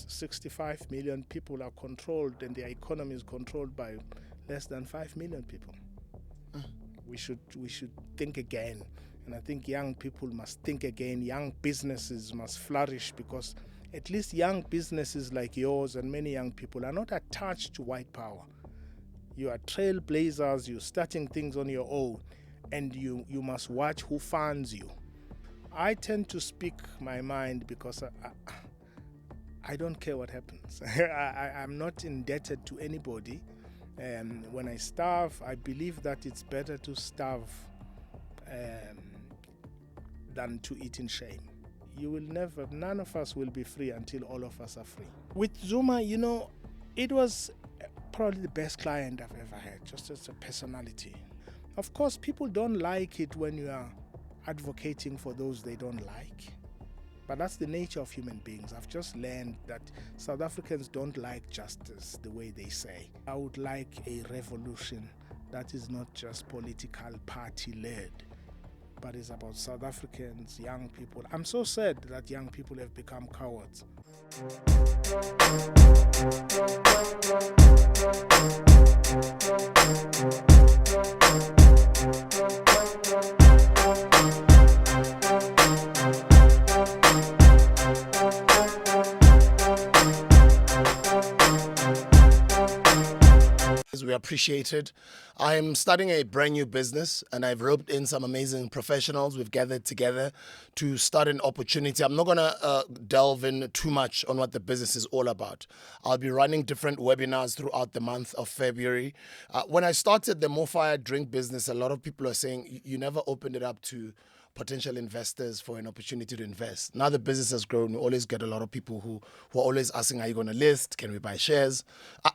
65 million people are controlled, and their economy is controlled by less than 5 million people. We should think again. And I think young people must think again. Young businesses must flourish, because at least young businesses like yours and many young people are not attached to white power. You are trailblazers, you're starting things on your own, and you must watch who funds you. I tend to speak my mind because I don't care what happens. I'm not indebted to anybody. When I starve, I believe that it's better to starve than to eat in shame. None of us will be free until all of us are free. With Zuma, it was probably the best client I've ever had, just as a personality. Of course, people don't like it when you are advocating for those they don't like. But that's the nature of human beings. I've just learned that South Africans don't like justice the way they say. I would like a revolution that is not just political party-led, but is about South Africans, young people. I'm so sad that young people have become cowards. We appreciate it. I'm starting a brand new business, and I've roped in some amazing professionals. We've gathered together to start an opportunity. I'm not going to delve in too much on what the business is all about. I'll be running different webinars throughout the month of February. When I started the More Fire drink business, a lot of people are saying you never opened it up to potential investors for an opportunity to invest. Now the business has grown. We always get a lot of people who are always asking, are you going to list? Can we buy shares?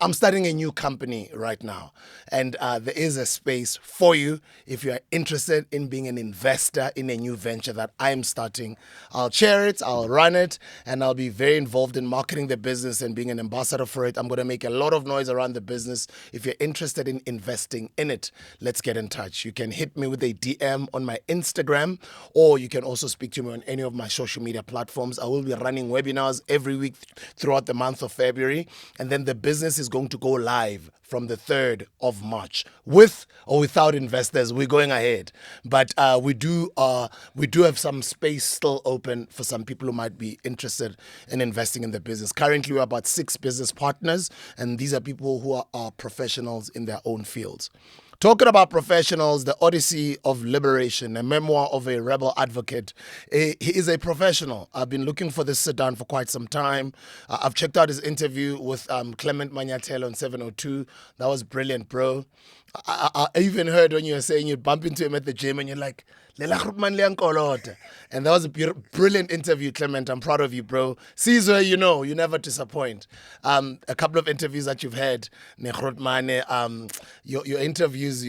I'm starting a new company right now. And there is a space for you if you are interested in being an investor in a new venture that I'm starting. I'll chair it, I'll run it, and I'll be very involved in marketing the business and being an ambassador for it. I'm going to make a lot of noise around the business. If you're interested in investing in it, let's get in touch. You can hit me with a DM on my Instagram, or you can also speak to me on any of my social media platforms. I will be running webinars every week throughout the month of February. And then the business is going to go live from the 3rd of March. With or without investors, we're going ahead. But we do have some space still open for some people who might be interested in investing in the business. Currently, we're about 6 business partners, and these are people who are professionals in their own fields. Talking about professionals, The Odyssey of Liberation, a memoir of a rebel advocate. He is a professional. I've been looking for this sit-down for quite some time. I've checked out his interview with Clement Manyathelo on 702. That was brilliant, bro. I even heard when you were saying you'd bump into him at the gym and you're like, and that was a brilliant interview, Clement. I'm proud of you, bro. Caesar, you never disappoint. A couple of interviews that you've had, your interviews,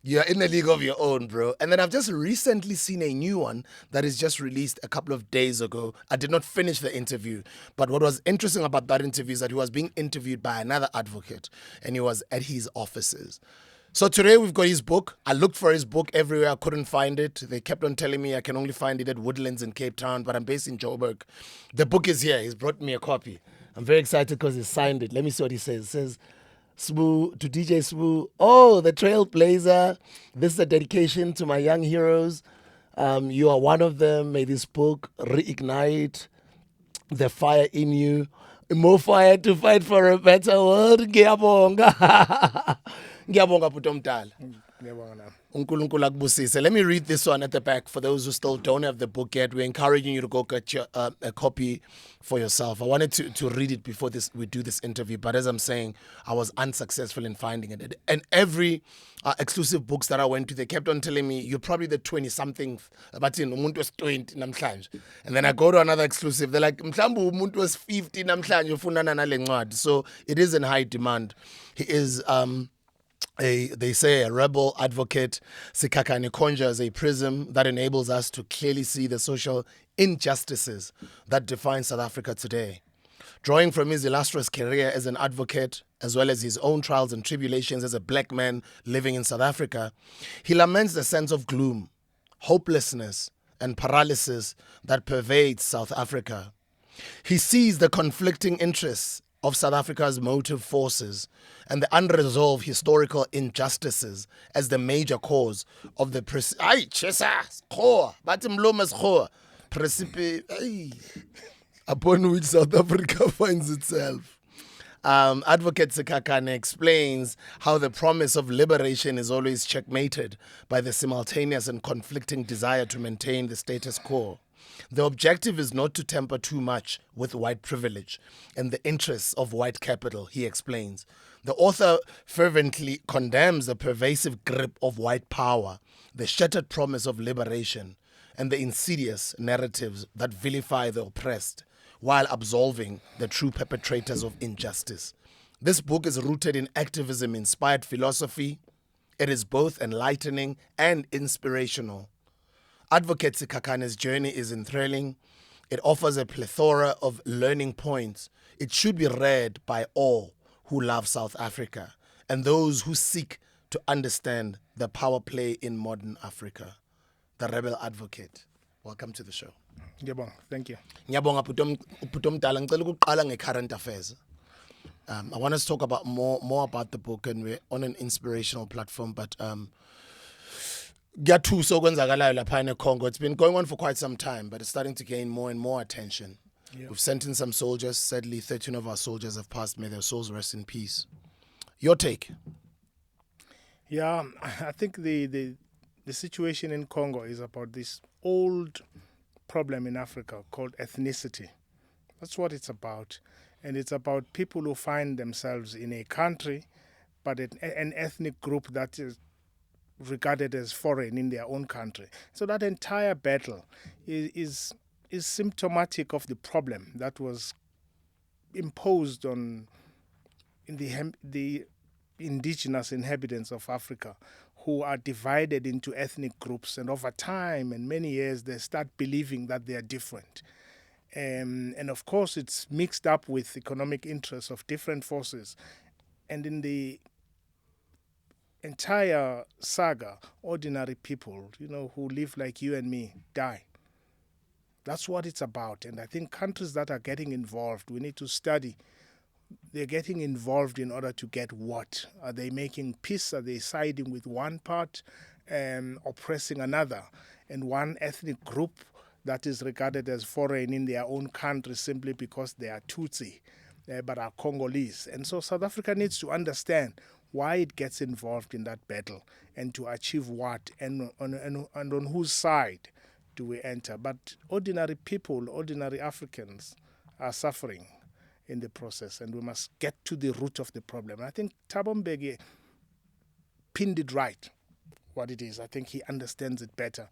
you're in a league of your own, bro. And then I've just recently seen a new one that is just released a couple of days ago. I did not finish the interview, but what was interesting about that interview is that he was being interviewed by another advocate, and he was at his offices. So today we've got his book. I looked for his book everywhere. I couldn't find it. They kept on telling me I can only find it at Woodlands in Cape Town, but I'm based in Joburg. The book is here. He's brought me a copy. I'm very excited because he signed it. Let me see what he says. It says, Smoo, to DJ Smoo, oh, the trailblazer. This is a dedication to my young heroes. You are one of them. May this book reignite the fire in you. More fire to fight for a better world. Ngiyabonga. Ngiyabonga bhuti omdala. uNkulunkulu akubusise. Let me read this one at the back for those who still don't have the book yet. We're encouraging you to go get your, a copy for yourself. I wanted to read it before we do this interview, but as I'm saying, I was unsuccessful in finding it. And every exclusive books that I went to, they kept on telling me, you're probably the 20-something, but umuntu was 20 namhlanje. And then I go to another exclusive, they're like, mhlambu umuntu was 50 namhlanje ufuna nale ncwadi. So it is in high demand. He is they say a rebel advocate. SIKHAKHANE conjures a prism that enables us to clearly see the social injustices that define South Africa today. Drawing from his illustrious career as an advocate, as well as his own trials and tribulations as a black man living in South Africa, he laments the sense of gloom, hopelessness, and paralysis that pervades South Africa. He sees the conflicting interests of South Africa's motive forces and the unresolved historical injustices as the major cause of the upon which South Africa finds itself. Advocate SIKHAKHANE explains how the promise of liberation is always checkmated by the simultaneous and conflicting desire to maintain the status quo. The objective is not to temper too much with white privilege and the interests of white capital, he explains. The author fervently condemns the pervasive grip of white power, the shattered promise of liberation, and the insidious narratives that vilify the oppressed, while absolving the true perpetrators of injustice. This book is rooted in activism-inspired philosophy. It is both enlightening and inspirational. Advocate SIKHAKHANE's journey is enthralling. It offers a plethora of learning points. It should be read by all who love South Africa and those who seek to understand the power play in modern Africa. The Rebel Advocate. Welcome to the show. Ngiyabonga. Thank you. Ngiyabonga Bhuti Omdala, ngicela ukuqala nge-current affairs. I want us to talk about more about the book, and we're on an inspirational platform, but kuyathusa okwenzakalayo lapha in Congo. It's been going on for quite some time, but it's starting to gain more and more attention. Yeah. We've sent in some soldiers. Sadly, 13 of our soldiers have passed. May their souls rest in peace. Your take? Yeah, I think the situation in Congo is about this old problem in Africa called ethnicity. That's what it's about. And it's about people who find themselves in a country, but an ethnic group that is regarded as foreign in their own country. So that entire battle is symptomatic of the problem that was imposed on the indigenous inhabitants of Africa, who are divided into ethnic groups, and over time and many years they start believing that they are different. And of course it's mixed up with economic interests of different forces. And in the entire saga, ordinary people, who live like you and me, die. That's what it's about. And I think countries that are getting involved, we need to study. They're getting involved in order to get what? Are they making peace? Are they siding with one part, oppressing another? And one ethnic group that is regarded as foreign in their own country simply because they are Tutsi, but are Congolese. And so South Africa needs to understand why it gets involved in that battle and to achieve what, and on whose side do we enter. But ordinary people, ordinary Africans are suffering in the process, and we must get to the root of the problem. I think Thabo Mbeki pinned it right, what it is. I think he understands it better,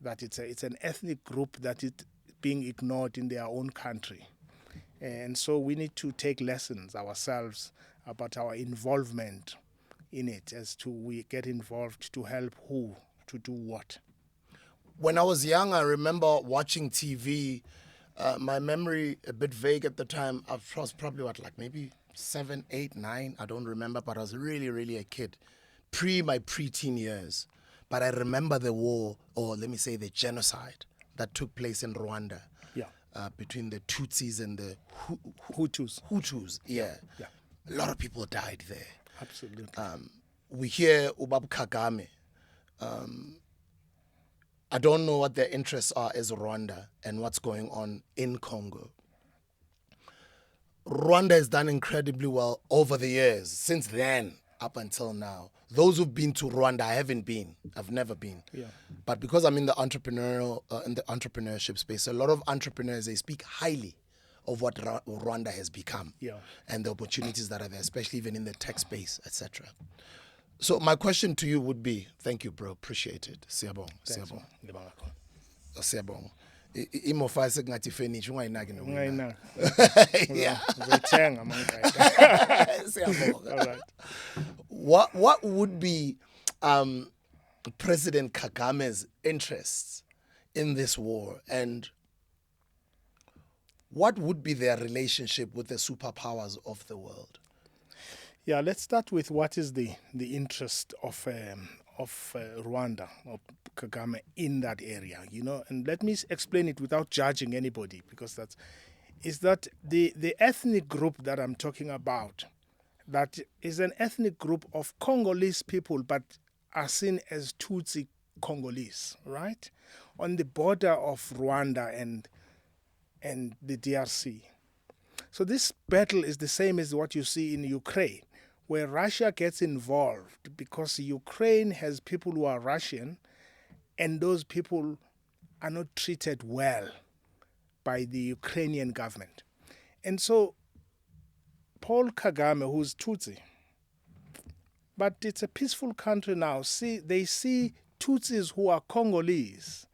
that it's an ethnic group that is being ignored in their own country. And so we need to take lessons ourselves about our involvement in it, as to we get involved to help who, to do what. When I was young, I remember watching TV. My memory, a bit vague at the time, I was probably maybe 7, 8, 9, I don't remember, but I was really, really a kid, my preteen years. But I remember the war, or let me say the genocide that took place in Rwanda. Yeah. Between the Tutsis and the Hutus. Yeah. A lot of people died there. Absolutely. We hear Ubab Kagame. I don't know what their interests are as Rwanda and what's going on in Congo. Rwanda has done incredibly well over the years, since then up until now. Those who've been to Rwanda, I haven't been. I've never been. Yeah. But because I'm in the entrepreneurship space, a lot of entrepreneurs, they speak highly of what Rwanda has become, and the opportunities that are there, especially even in the tech space, etc. So my question to you would be, thank you, bro, appreciate it. Siyabonga. Siyabonga. Imofa sengathi furniture ungayinaki Ungayinaki. Yeah. Uzayithenga manje. Siyabonga. All right. What would be President Kagame's interests in this war, and what would be their relationship with the superpowers of the world? Yeah, let's start with what is the interest of Rwanda, or Kagame, in that area, and let me explain it without judging anybody, because is that the ethnic group that I'm talking about, that is an ethnic group of Congolese people, but are seen as Tutsi Congolese, right? On the border of Rwanda and the DRC. So this battle is the same as what you see in Ukraine, where Russia gets involved because Ukraine has people who are Russian, and those people are not treated well by the Ukrainian government. And so Paul Kagame, who's Tutsi, but it's a peaceful country now, they see Tutsis who are Congolese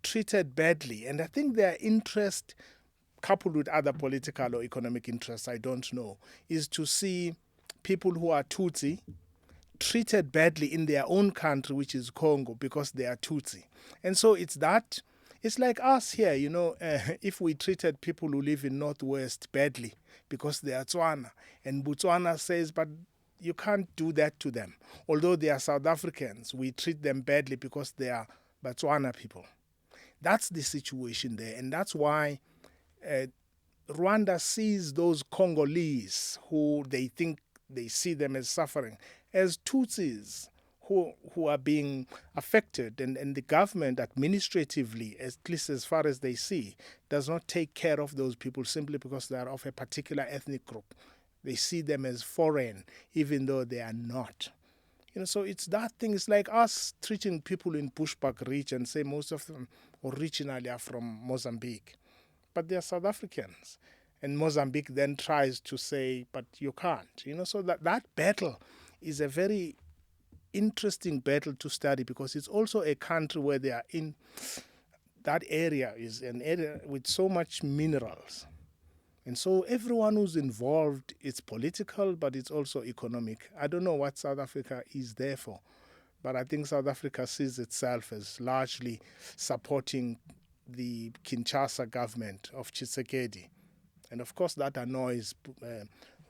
treated badly. And I think their interest, coupled with other political or economic interests, I don't know, is to see people who are Tutsi treated badly in their own country, which is Congo, because they are Tutsi. And so it's like us here, if we treated people who live in Northwest badly because they are Tswana, and Botswana says, but you can't do that to them. Although they are South Africans, we treat them badly because they are Botswana people. That's the situation there, and that's why Rwanda sees those Congolese who they think they see them as suffering as Tutsis who are being affected, and the government administratively, at least as far as they see, does not take care of those people simply because they are of a particular ethnic group. They see them as foreign, even though they are not. So it's that thing. It's like us treating people in Bushbuck region, say most of them originally are from Mozambique, but they are South Africans. And Mozambique then tries to say, but you can't. So that battle is a very interesting battle to study, because it's also a country where they are in, that area is an area with so much minerals. And so everyone who's involved, it's political, but it's also economic. I don't know what South Africa is there for, but I think South Africa sees itself as largely supporting the Kinshasa government of Tshisekedi. And of course that annoys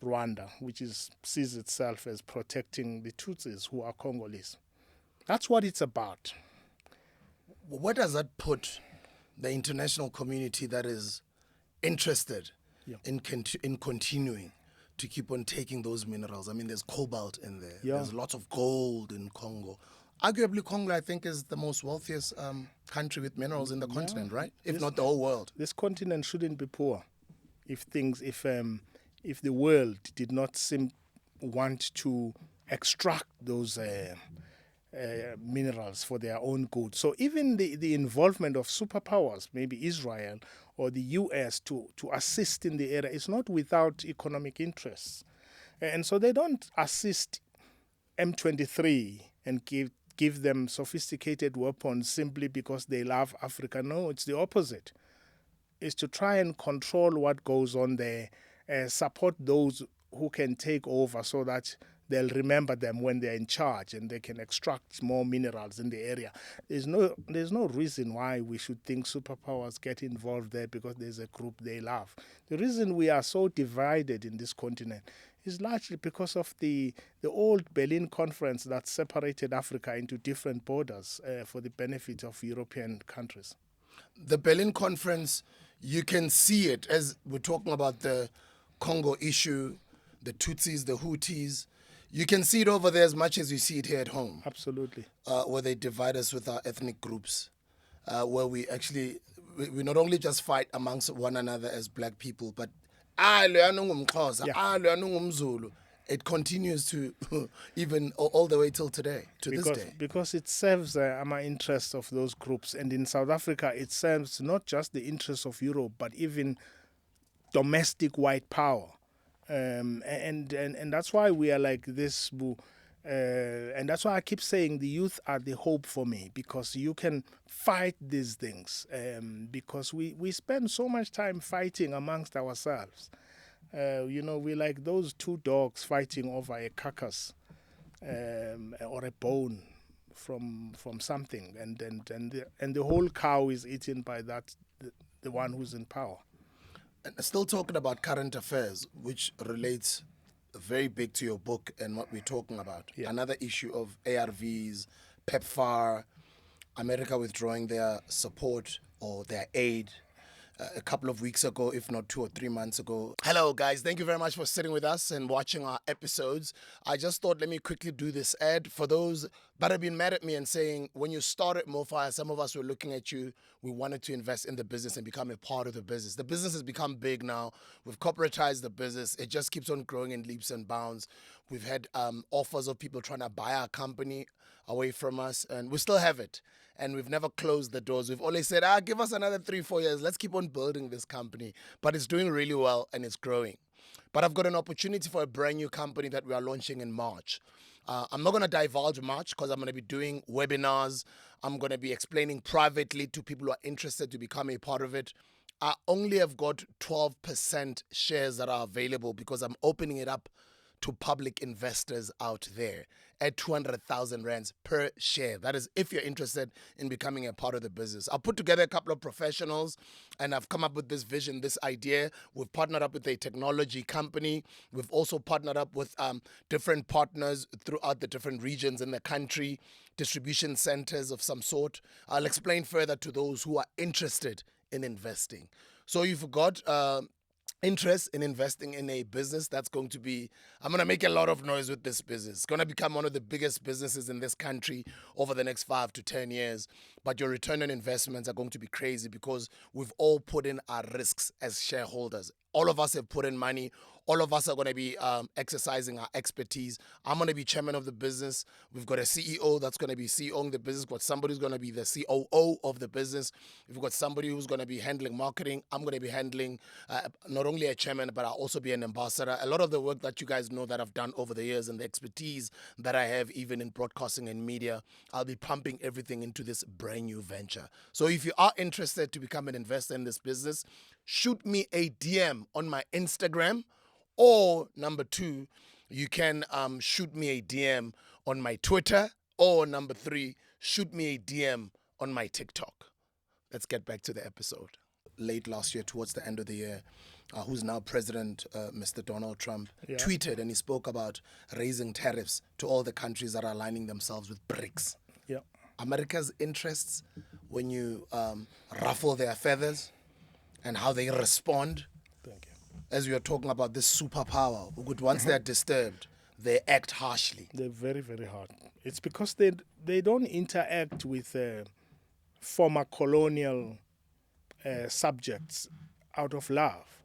Rwanda, which sees itself as protecting the Tutsis who are Congolese. That's what it's about. What does that put the international community that is interested in continuing to keep on taking those minerals? I mean, there's cobalt in there. Yeah. There's lots of gold in Congo. Arguably, Congo, I think, is the most wealthiest country with minerals in the continent, right? If not the whole world. This continent shouldn't be poor if the world did not want to extract those minerals for their own good. So even the involvement of superpowers, maybe Israel or the US, to assist in the area is not without economic interests. And so they don't assist M23 and give them sophisticated weapons simply because they love Africa. No, it's the opposite. It's to try and control what goes on there, support those who can take over so that they'll remember them when they're in charge and they can extract more minerals in the area. There's no reason why we should think superpowers get involved there because there's a group they love. The reason we are so divided in this continent is largely because of the old Berlin Conference that separated Africa into different borders for the benefit of European countries. The Berlin Conference, you can see it as we're talking about the Congo issue, the Tutsis, the Hutus. You can see it over there as much as you see it here at home. Absolutely. Where they divide us with our ethnic groups, where we not only just fight amongst one another as black people, but it continues to even all the way till today, this day. Because it serves my interests of those groups. And in South Africa, it serves not just the interests of Europe, but even domestic white power. And that's why we are like this. And that's why I keep saying the youth are the hope for me, because you can fight these things. Because we spend so much time fighting amongst ourselves. We're like those two dogs fighting over a carcass or a bone from something, and the whole cow is eaten by the one who's in power. And still talking about current affairs, which relates very big to your book and what we're talking about. Yeah. Another issue of ARVs, PEPFAR, America withdrawing their support or their aid a couple of weeks ago, if not 2 or 3 months ago. Hello, guys. Thank you very much for sitting with us and watching our episodes. I just thought, let me quickly do this ad for those that have been mad at me and saying, when you started MoFi, some of us were looking at you. We wanted to invest in the business and become a part of the business. The business has become big now. We've corporatized the business. It just keeps on growing in leaps and bounds. We've had offers of people trying to buy our company away from us, and we still have it. And we've never closed the doors. We've always said, give us another 3-4 years. Let's keep on building this company. But it's doing really well and it's growing. But I've got an opportunity for a brand new company that we are launching in March. I'm not going to divulge much because I'm going to be doing webinars. I'm going to be explaining privately to people who are interested to become a part of it. I only have got 12% shares that are available because I'm opening it up to public investors out there at 200,000 rands per share. That is if you're interested in becoming a part of the business. I've put together a couple of professionals and I've come up with this vision, this idea. We've partnered up with a technology company. We've also partnered up with different partners throughout the different regions in the country, distribution centers of some sort. I'll explain further to those who are interested in investing. So you've got interest in investing in a business that's going to be, I'm going to make a lot of noise with this business. It's going to become one of the biggest businesses in this country over the next 5 to 10 years. But your return on investments are going to be crazy because we've all put in our risks as shareholders. All of us have put in money. All of us are going to be exercising our expertise. I'm going to be chairman of the business. We've got a CEO that's going to be CEOing the business. We've got somebody who's going to be the COO of the business. We've got somebody who's going to be handling marketing. I'm going to be handling not only a chairman, but I'll also be an ambassador. A lot of the work that you guys know that I've done over the years and the expertise that I have even in broadcasting and media, I'll be pumping everything into this brand new venture. So if you are interested to become an investor in this business, shoot me a DM on my Instagram. Or number 2, you can shoot me a DM on my Twitter. Or number 3, shoot me a DM on my TikTok. Let's get back to the episode. Late last year, towards the end of the year, who's now President, Mr. Donald Trump, tweeted and he spoke about raising tariffs to all the countries that are aligning themselves with BRICS. Yeah. America's interests, when you ruffle their feathers and how they respond. Thank you. As we are talking about this superpower, once they're disturbed, they act harshly. They're very, very hard. It's because they don't interact with former colonial subjects out of love.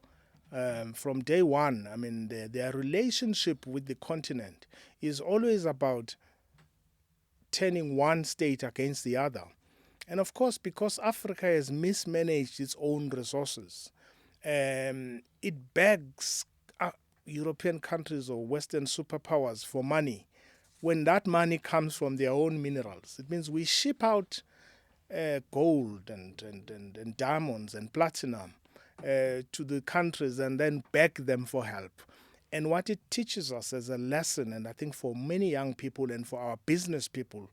From day one, I mean, their relationship with the continent is always about turning one state against the other. And of course, because Africa has mismanaged its own resources, it begs European countries or Western superpowers for money when that money comes from their own minerals. It means we ship out gold and diamonds and platinum to the countries and then beg them for help. And what it teaches us as a lesson, and I think for many young people and for our business people,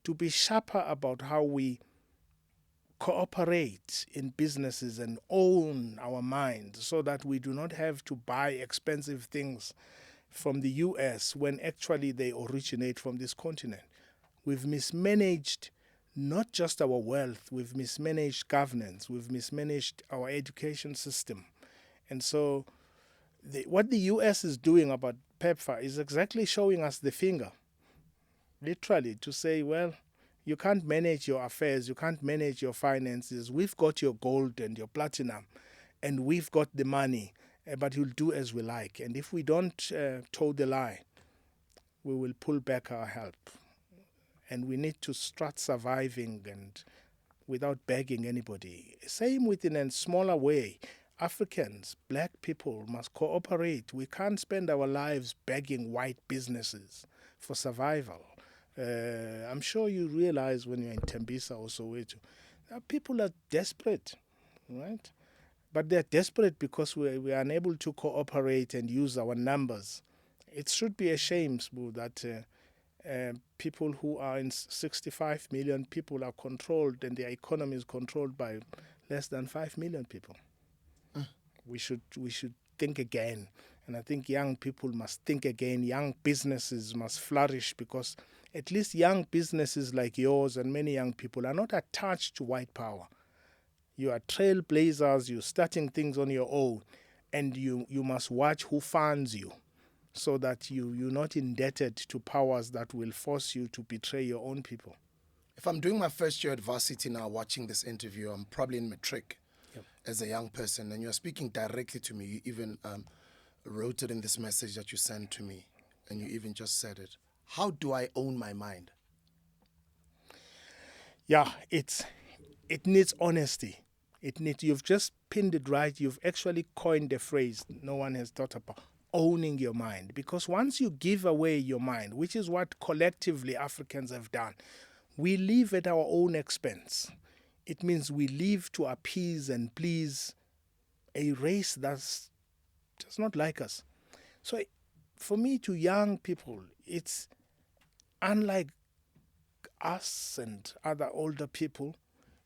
to be sharper about how we cooperate in businesses and own our minds so that we do not have to buy expensive things from the US when actually they originate from this continent. We've mismanaged not just our wealth, we've mismanaged governance, we've mismanaged our education system. And so what the US is doing about PEPFAR is exactly showing us the finger, literally, to say, well, you can't manage your affairs, you can't manage your finances. We've got your gold and your platinum, and we've got the money, but you'll do as we like. And if we don't toe the line, we will pull back our help. And we need to start surviving and without begging anybody. Same within a smaller way. Africans, black people must cooperate. We can't spend our lives begging white businesses for survival. I'm sure you realize when you're in Tembisa or Soweto, people are desperate, right? But they're desperate because we are unable to cooperate and use our numbers. It should be a shame, Sbu, that people who are in 65 million people are controlled and their economy is controlled by less than 5 million people. We should think again. And I think young people must think again. Young businesses must flourish because at least young businesses like yours and many young people are not attached to white power. You are trailblazers, you're starting things on your own, and you must watch who funds you so that you're not indebted to powers that will force you to betray your own people. If I'm doing my first year at varsity now, watching this interview, I'm probably in matric as a young person, and you're speaking directly to me. You even wrote it in this message that you sent to me, and you even just said it. How do I own my mind? Yeah, it needs honesty. You've just pinned it right. You've actually coined the phrase no one has thought about, owning your mind. Because once you give away your mind, which is what collectively Africans have done, we live at our own expense. It means we live to appease and please a race that's just not like us. So for me, to young people, it's unlike us and other older people,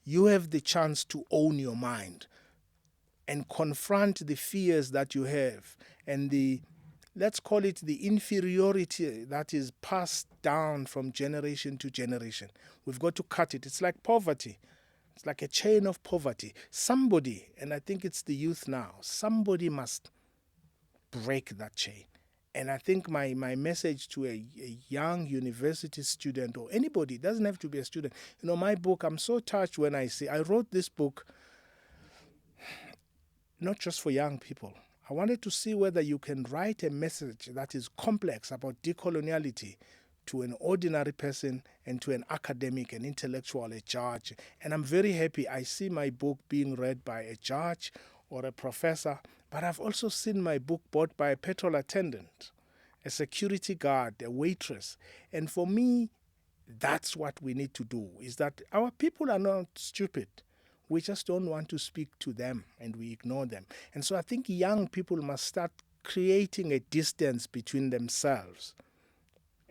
you have the chance to own your mind and confront the fears that you have and let's call it the inferiority that is passed down from generation to generation. We've got to cut it. It's like poverty. It's like a chain of poverty. Somebody, and I think it's the youth now, somebody must break that chain. And I think my message to a young university student or anybody, it doesn't have to be a student. My book, I'm so touched when I wrote this book not just for young people. I wanted to see whether you can write a message that is complex about decoloniality to an ordinary person and to an academic, an intellectual, a judge. And I'm very happy I see my book being read by a judge or a professor, but I've also seen my book bought by a petrol attendant, a security guard, a waitress. And for me, that's what we need to do, is that our people are not stupid. We just don't want to speak to them and we ignore them. And so I think young people must start creating a distance between themselves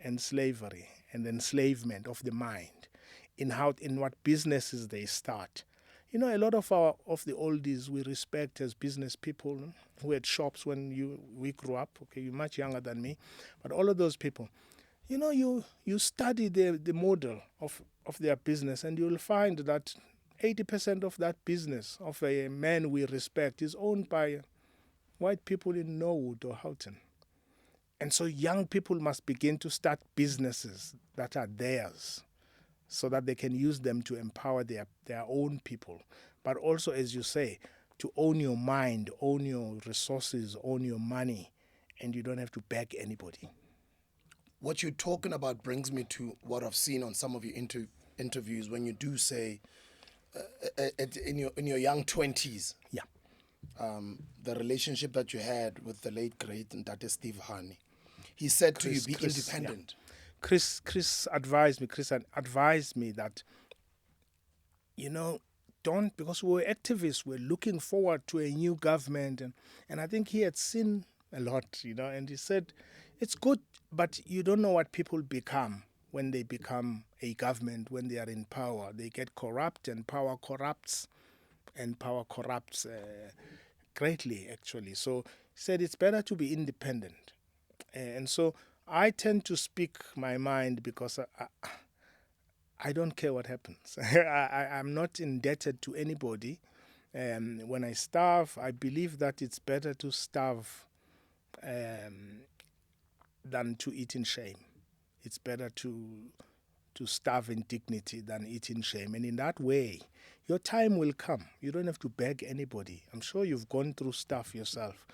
and slavery and enslavement of the mind in what businesses they start. A lot of the oldies we respect as business people who had shops when we grew up. Okay, you're much younger than me, but all of those people, you study the model of their business, and you'll find that 80% of that business of a man we respect is owned by white people in Norwood or Houghton. And so young people must begin to start businesses that are theirs so that they can use them to empower their own people. But also, as you say, to own your mind, own your resources, own your money, and you don't have to beg anybody. What you're talking about brings me to what I've seen on some of your interviews when you do say, in your young 20s, the relationship that you had with the late great Ntate Steve Hani. He said to you, be independent. Yeah. Chris advised me that, don't, because we were activists, we're looking forward to a new government. And I think he had seen a lot, and he said, it's good, but you don't know what people become when they become a government, when they are in power. They get corrupt, and power corrupts, greatly, actually. So he said it's better to be independent. And so I tend to speak my mind because I don't care what happens. I'm not indebted to anybody. When I starve, I believe that it's better to starve than to eat in shame. It's better to starve in dignity than eat in shame. And in that way, your time will come. You don't have to beg anybody. I'm sure you've gone through stuff yourself,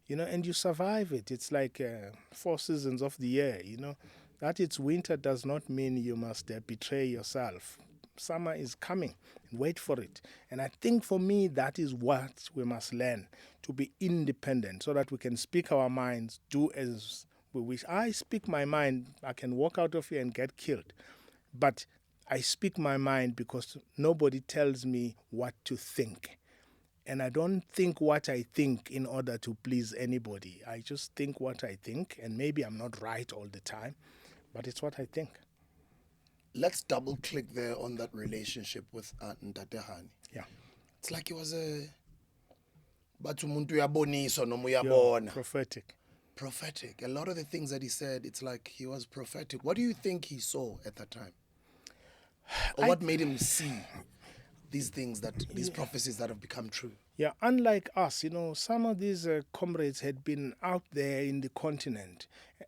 and you survive it. It's like 4 seasons of the year, That it's winter does not mean you must betray yourself. Summer is coming, and wait for it. And I think for me, that is what we must learn, to be independent so that we can speak our minds, do as we wish. I speak my mind. I can walk out of here and get killed. But I speak my mind because nobody tells me what to think. And I don't think what I think in order to please anybody. I just think what I think, and maybe I'm not right all the time, but it's what I think. Let's double click there on that relationship with Ntate Hani. Yeah. It's like he was prophetic. Prophetic. A lot of the things that he said, it's like he was prophetic. What do you think he saw at that time? Or what made him see? these things, that these prophecies that have become true? Yeah, unlike us, some of these comrades had been out there in the continent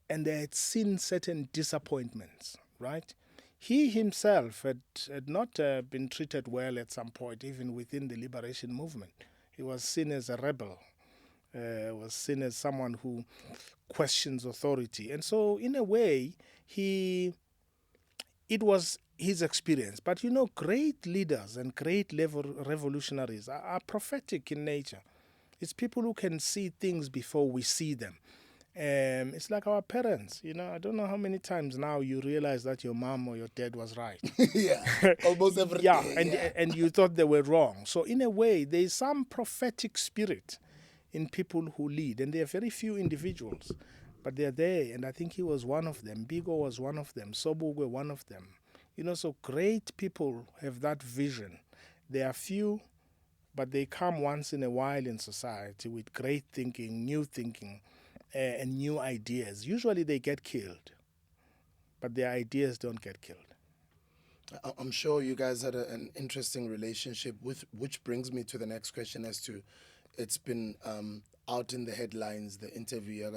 and they had seen certain disappointments, right? He himself had not been treated well at some point, even within the liberation movement. He was seen as a rebel, was seen as someone who questions authority. And so, in a way, it was his experience. But great leaders and great revolutionaries are prophetic in nature. It's people who can see things before we see them. It's like our parents. I don't know how many times now you realize that your mom or your dad was right. Yeah, almost every yeah, day. And you thought they were wrong. So in a way, there is some prophetic spirit in people who lead, and there are very few individuals, but they're there. And I think he was one of them. Bigo was one of them. Sobukwe one of them. So great people have that vision. They are few, but they come once in a while in society with great thinking, new thinking, and new ideas. Usually they get killed, but their ideas don't get killed. I'm sure you guys had an interesting relationship, which brings me to the next question as to, it's been out in the headlines, the interview of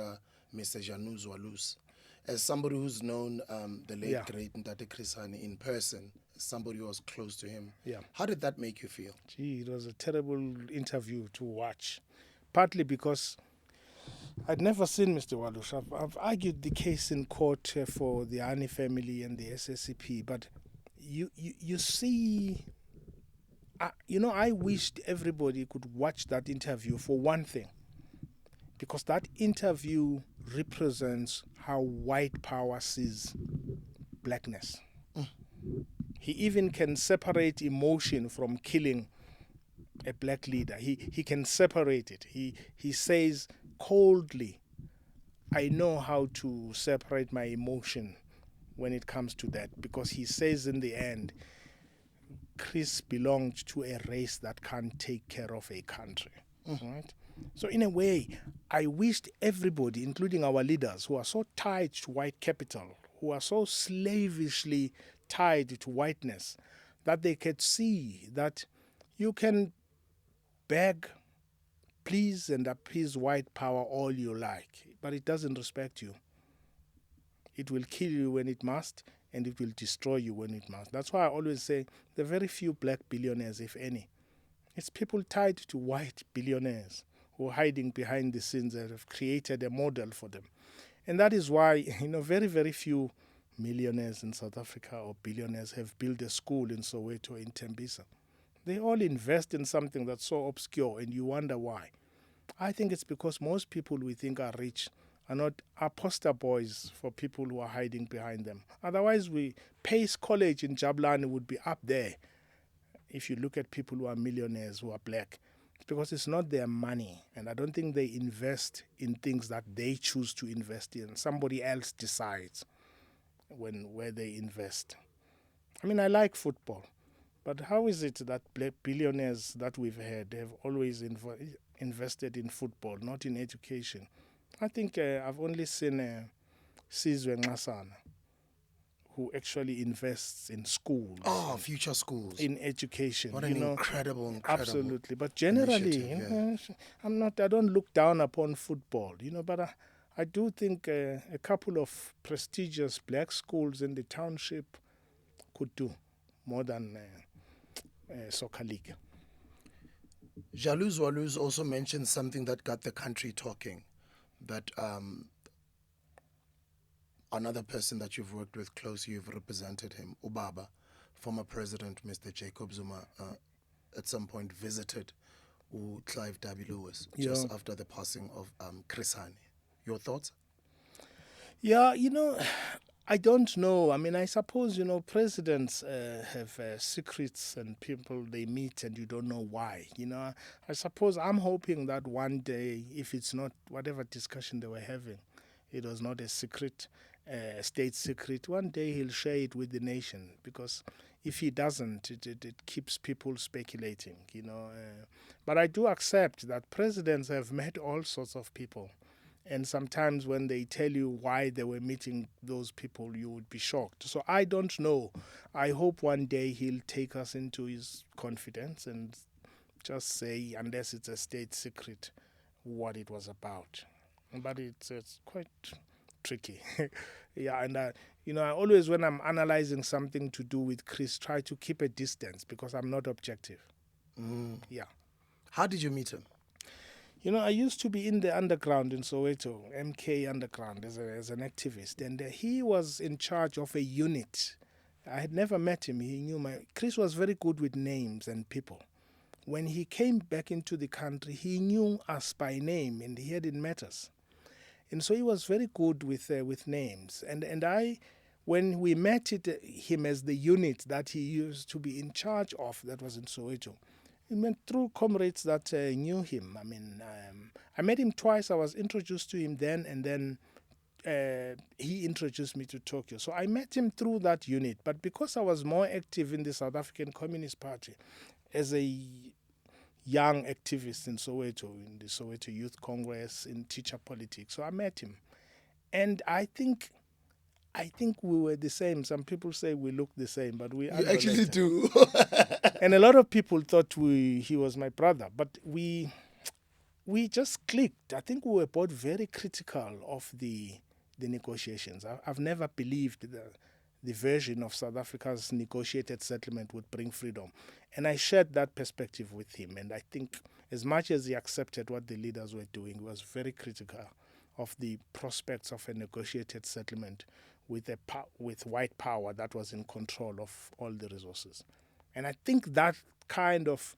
Mr. Januz Walus. As somebody who's known the late, great Ntate Chris Hani in person, somebody who was close to him, how did that make you feel? Gee, it was a terrible interview to watch, partly because I'd never seen Mr. Walus. I've argued the case in court for the Hani family and the SSCP, but you see, I wished everybody could watch that interview for one thing, because that interview represents how white power sees blackness. He even can separate emotion from killing a black leader. He can separate it. He says coldly, I know how to separate my emotion when it comes to that, because he says in the end, Chris belonged to a race that can't take care of a country. Right? So in a way, I wished everybody, including our leaders who are so tied to white capital, who are so slavishly tied to whiteness, that they could see that you can beg, please and appease white power all you like, but it doesn't respect you. It will kill you when it must, and it will destroy you when it must. That's why I always say there are very few black billionaires, if any. It's people tied to white billionaires who are hiding behind the scenes that have created a model for them. And that is why, very, very few millionaires in South Africa or billionaires have built a school in Soweto, in Tembisa. They all invest in something that's so obscure, and you wonder why. I think it's because most people we think are rich are poster boys for people who are hiding behind them. Otherwise, Pace College in Jablani would be up there. If you look at people who are millionaires who are black, it's because it's not their money. And I don't think they invest in things that they choose to invest in. Somebody else decides where they invest. I mean, I like football, but how is it that black billionaires that we've had have always invested in football, not in education? I think I've only seen Sizwe Nxasana, who actually invests in schools. Oh, future schools. In education. What an incredible. Absolutely. But generally, I don't look down upon football, but I do think a couple of prestigious black schools in the township could do more than soccer league. Jaluz Waluz also mentioned something that got the country talking, that another person that you've worked with closely, you've represented him, Ubaba, former President Mr. Jacob Zuma, at some point visited Clive Derby Lewis just after the passing of Chris Hani. Your thoughts? Yeah, I don't know. I mean, I suppose, presidents have secrets and people they meet and you don't know why. I suppose I'm hoping that one day, if it's not whatever discussion they were having, it was not a secret, state secret, one day he'll share it with the nation, because if he doesn't, it keeps people speculating, But I do accept that presidents have met all sorts of people And sometimes when they tell you why they were meeting those people, you would be shocked. So I don't know. I hope one day he'll take us into his confidence and just say, unless it's a state secret, what it was about. But it's quite tricky. Yeah, and I always, when I'm analyzing something to do with Chris, try to keep a distance because I'm not objective. Yeah. How did you meet him? I used to be in the underground in Soweto, MK underground, as an activist, and he was in charge of a unit. I had never met him. He knew Chris was very good with names and people. When he came back into the country, he knew us by name, and he hadn't met us. And so he was very good with names. And I, when we met him as the unit that he used to be in charge of, that was in Soweto, he went through comrades that knew him. I mean, I met him twice. I was introduced to him then, and then he introduced me to Tokyo. So I met him through that unit. But because I was more active in the South African Communist Party as a young activist in Soweto, in the Soweto Youth Congress, in teacher politics, so I met him. And I think we were the same. Some people say we look the same, but we actually do. And a lot of people thought he was my brother, but we just clicked. I think we were both very critical of the negotiations. I've never believed the version of South Africa's negotiated settlement would bring freedom. And I shared that perspective with him. And I think as much as he accepted what the leaders were doing, he was very critical of the prospects of a negotiated settlement with white power that was in control of all the resources. And I think that kind of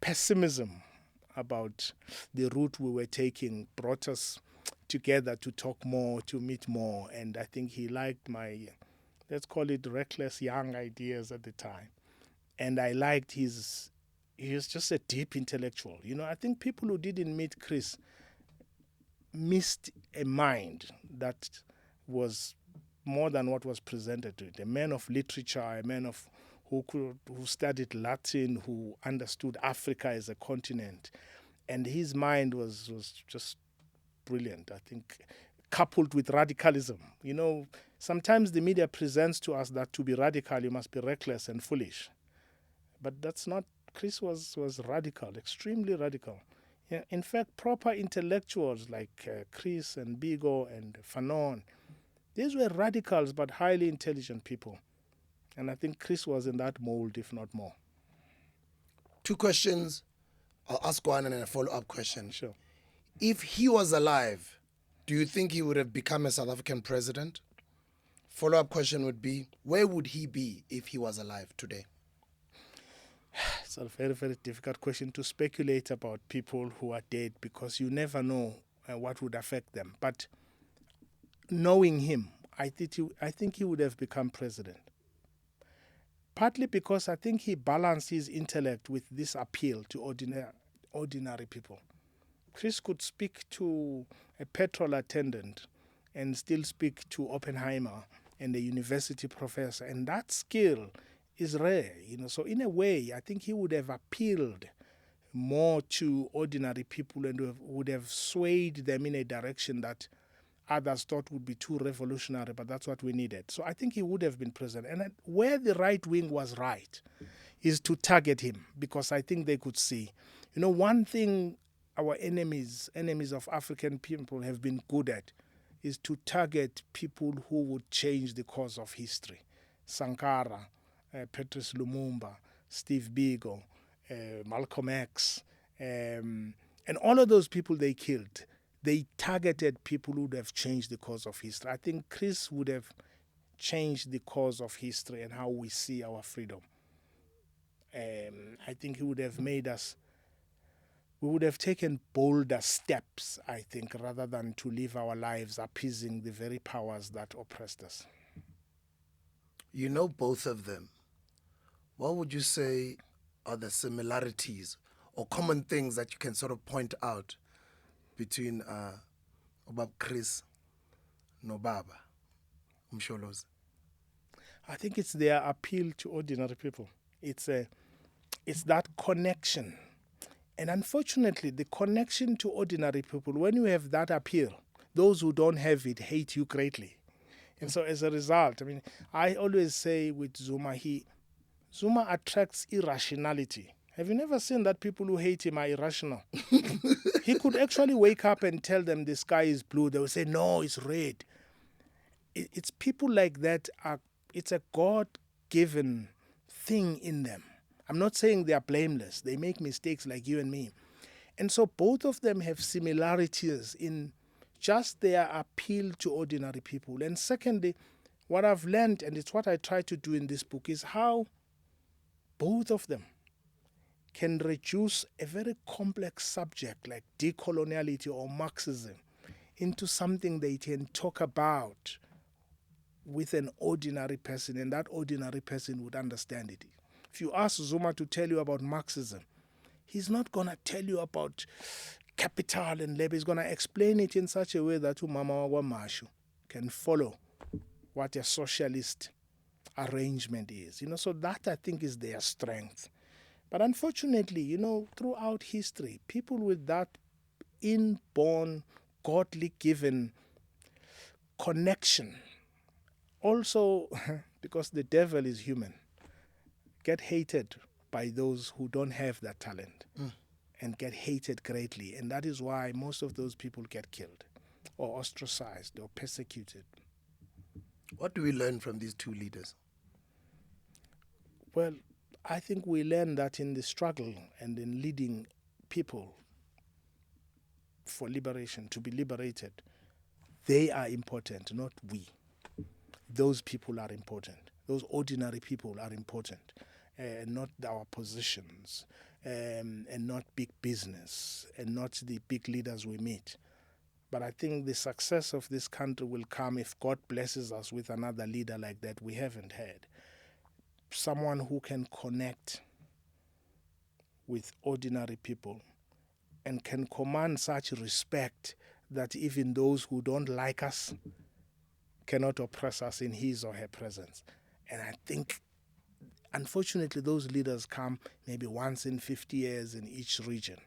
pessimism about the route we were taking brought us together to talk more, to meet more. And I think he liked my, let's call it, reckless young ideas at the time. And I liked he was just a deep intellectual. I think people who didn't meet Chris missed a mind that was more than what was presented to it. A man of literature, a man who studied Latin, who understood Africa as a continent. And his mind was just brilliant, I think, coupled with radicalism. Sometimes the media presents to us that to be radical, you must be reckless and foolish. But that's not, Chris was radical, extremely radical. Yeah, in fact, proper intellectuals like Chris and Bigo and Fanon, these were radicals but highly intelligent people. And I think Chris was in that mold, if not more. 2 questions. I'll ask one and then a follow-up question. Sure. If he was alive, do you think he would have become a South African president? Follow-up question would be, where would he be if he was alive today? It's a very, very difficult question to speculate about people who are dead because you never know what would affect them. But knowing him, I think he would have become president. Partly because I think he balanced his intellect with this appeal to ordinary people. Chris could speak to a petrol attendant and still speak to Oppenheimer and a university professor, and that skill is rare. So in a way, I think he would have appealed more to ordinary people and would have swayed them in a direction that others thought would be too revolutionary, but that's what we needed. So I think he would have been president. And where the right wing was right is to target him, because I think they could see. One thing our enemies of African people have been good at is to target people who would change the course of history. Sankara, Patrice Lumumba, Steve Biko, Malcolm X, and all of those people they killed. They targeted people who would have changed the course of history. I think Chris would have changed the course of history and how we see our freedom. I think he would have made us, we would have taken bolder steps, I think, rather than to live our lives appeasing the very powers that oppressed us. You know both of them. What would you say are the similarities or common things that you can sort of point out between Obab Chris and Baba Umsholozi? I think it's their appeal to ordinary people. It's that connection. And unfortunately, the connection to ordinary people, when you have that appeal, those who don't have it hate you greatly. And so as a result, I mean, I always say with Zuma, Zuma attracts irrationality. Have you never seen that people who hate him are irrational? He could actually wake up and tell them the sky is blue. They will say, no, it's red. It's people like that. It's a God-given thing in them. I'm not saying they are blameless. They make mistakes like you and me. And so both of them have similarities in just their appeal to ordinary people. And secondly, what I've learned, and it's what I try to do in this book, is how both of them can reduce a very complex subject like decoloniality or Marxism into something they can talk about with an ordinary person, and that ordinary person would understand it. If you ask Zuma to tell you about Marxism, he's not going to tell you about capital and labor. He's going to explain it in such a way that Umama Wamashu can follow what a socialist arrangement is. So that, I think, is their strength. But unfortunately, throughout history, people with that inborn, godly given connection, also, because the devil is human, get hated by those who don't have that talent and get hated greatly. And that is why most of those people get killed or ostracized or persecuted. What do we learn from these two leaders? Well, I think we learn that in the struggle and in leading people for liberation, to be liberated, they are important, not we. Those people are important. Those ordinary people are important, not our positions, and not big business, and not the big leaders we meet. But I think the success of this country will come if God blesses us with another leader like that we haven't had. Someone who can connect with ordinary people and can command such respect that even those who don't like us cannot oppress us in his or her presence. And I think, unfortunately, those leaders come maybe once in 50 years in each region,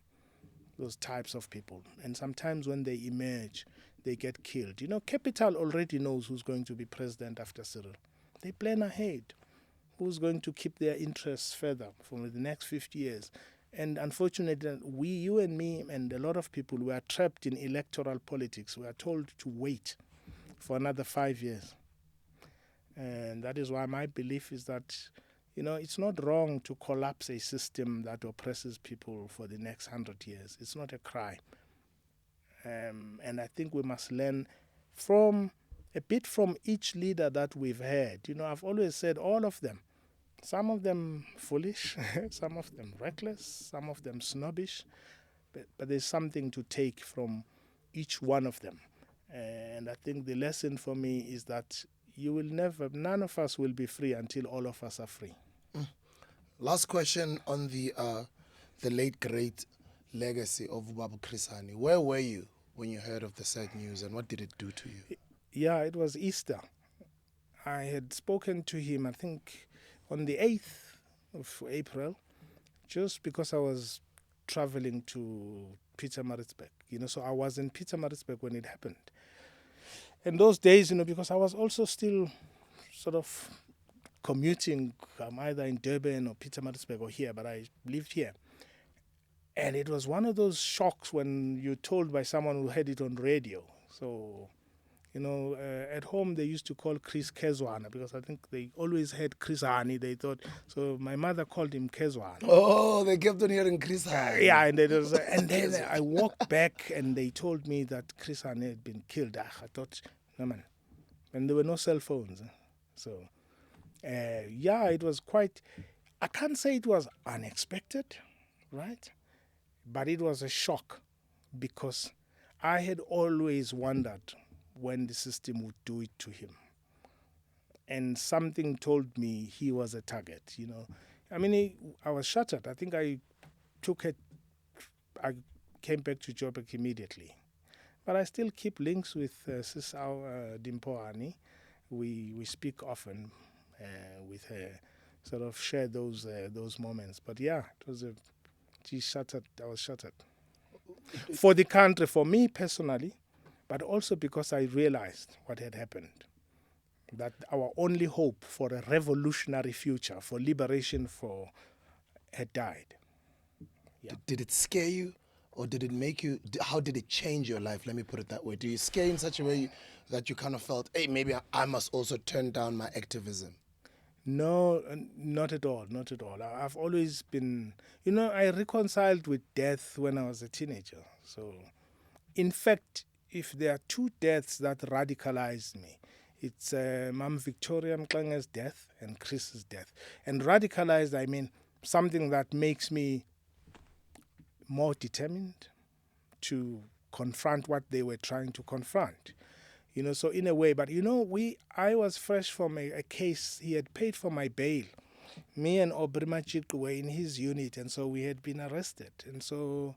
those types of people. And sometimes when they emerge, they get killed. Capital already knows who's going to be president after Cyril. They plan ahead. Who's going to keep their interests further for the next 50 years. And unfortunately, you and me and a lot of people, we are trapped in electoral politics. We are told to wait for another 5 years. And that is why my belief is that, it's not wrong to collapse a system that oppresses people for the next 100 years. It's not a crime. And I think we must learn a bit from each leader that we've had. I've always said all of them, some of them foolish, some of them reckless, some of them snobbish, but there's something to take from each one of them. And I think the lesson for me is that none of us will be free until all of us are free. Last question on the late great legacy of Babu Chris Hani. Where were you when you heard of the sad news, and what did it do to you? Yeah, it was Easter. I had spoken to him, I think, on the 8th of April, just because I was traveling to Pietermaritzburg. So I was in Pietermaritzburg when it happened. And those days, because I was also still sort of commuting, I'm either in Durban or Pietermaritzburg or here, but I lived here. And it was one of those shocks when you're told by someone who had it on radio. So, at home they used to call Chris Kezwana because I think they always had Chris Hani. They thought, so my mother called him Kezwana. Oh, they kept on hearing Chris Hani. Yeah, and then I walked back and they told me that Chris Hani had been killed. I thought, no man. And there were no cell phones. So, it was quite, I can't say it was unexpected, right? But it was a shock because I had always wondered when the system would do it to him. And something told me he was a target, I was shattered. I think I came back to Joburg immediately. But I still keep links with Sis Dimpoani. We speak often with her, sort of share those moments. But yeah, it was I was shattered. For the country, for me personally, but also because I realized what had happened, that our only hope for a revolutionary future, for liberation, had died. Yeah. Did it scare you, or did it make you? How did it change your life? Let me put it that way. Do you scare in such a way that you kind of felt, hey, maybe I must also turn down my activism? No, not at all, not at all. I've always been, I reconciled with death when I was a teenager. So, in fact, if there are two deaths that radicalized me, it's Mam Victoria Mklenge's death and Chris's death. And radicalized, I mean something that makes me more determined to confront what they were trying to confront. So in a way, but I was fresh from a case. He had paid for my bail. Me and Obrimachik were in his unit, and so we had been arrested. And so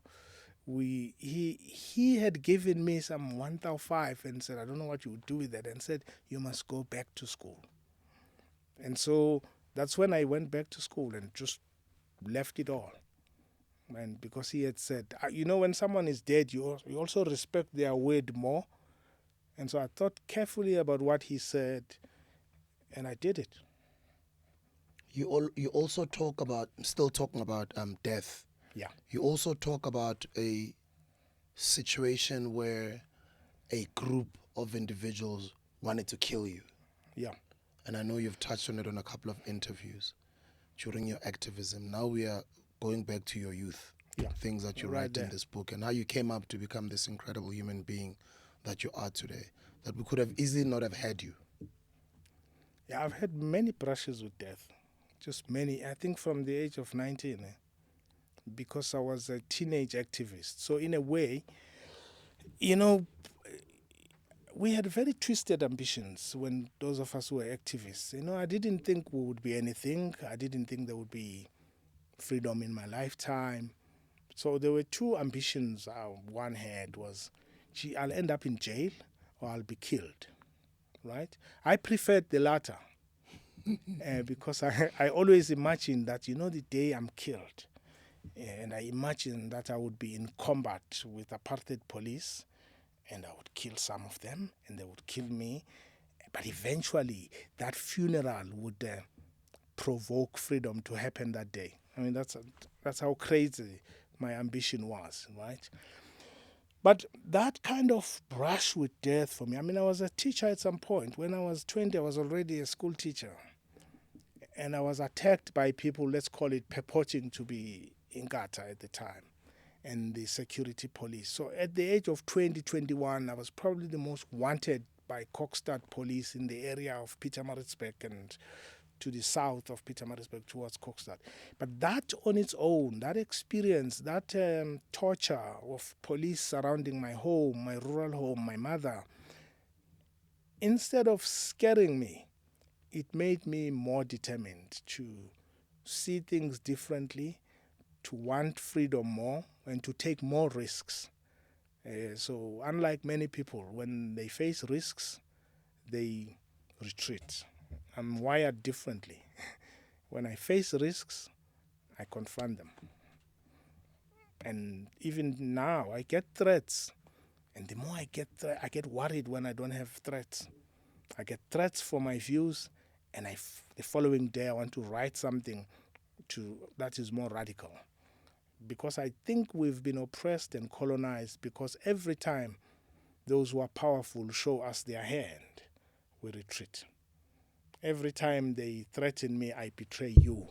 he had given me some 1,005 and said, I don't know what you would do with that, and said, you must go back to school. And so that's when I went back to school and just left it all. And because he had said, when someone is dead, you also respect their word more. And so I thought carefully about what he said, and I did it. You also talk about, still talking about death. Yeah. You also talk about a situation where a group of individuals wanted to kill you. Yeah. And I know you've touched on it on a couple of interviews during your activism. Now we are going back to your youth, things that you write in this book, and how you came up to become this incredible human being that you are today, that we could have easily not have had you. Yeah, I've had many brushes with death, just many. I think from the age of 19, because I was a teenage activist. So in a way, we had very twisted ambitions when those of us who were activists. I didn't think we would be anything. I didn't think there would be freedom in my lifetime. So there were two ambitions one had was, I'll end up in jail or I'll be killed, right? I preferred the latter because I always imagined that, the day I'm killed, and I imagined that I would be in combat with apartheid police, and I would kill some of them, and they would kill me. But eventually, that funeral would provoke freedom to happen that day. I mean, that's how crazy my ambition was, right? But that kind of brush with death for me, I mean, I was a teacher at some point. When I was 20, I was already a school teacher. And I was attacked by people, let's call it purporting to be Inkatha at the time, and the security police. So at the age of 20, 21, I was probably the most wanted by Kokstad police in the area of Pietermaritzburg and to the south of Pietermaritzburg towards Kokstad. But that on its own, that experience, that torture of police surrounding my home, my rural home, my mother, instead of scaring me, it made me more determined to see things differently, to want freedom more, and to take more risks. So unlike many people, when they face risks, they retreat. I'm wired differently. When I face risks, I confront them. And even now, I get threats. And the more I get worried when I don't have threats. I get threats for my views, and the following day I want to write something that is more radical. Because I think we've been oppressed and colonized, because every time those who are powerful show us their hand, we retreat. Every time they threaten me, I betray you.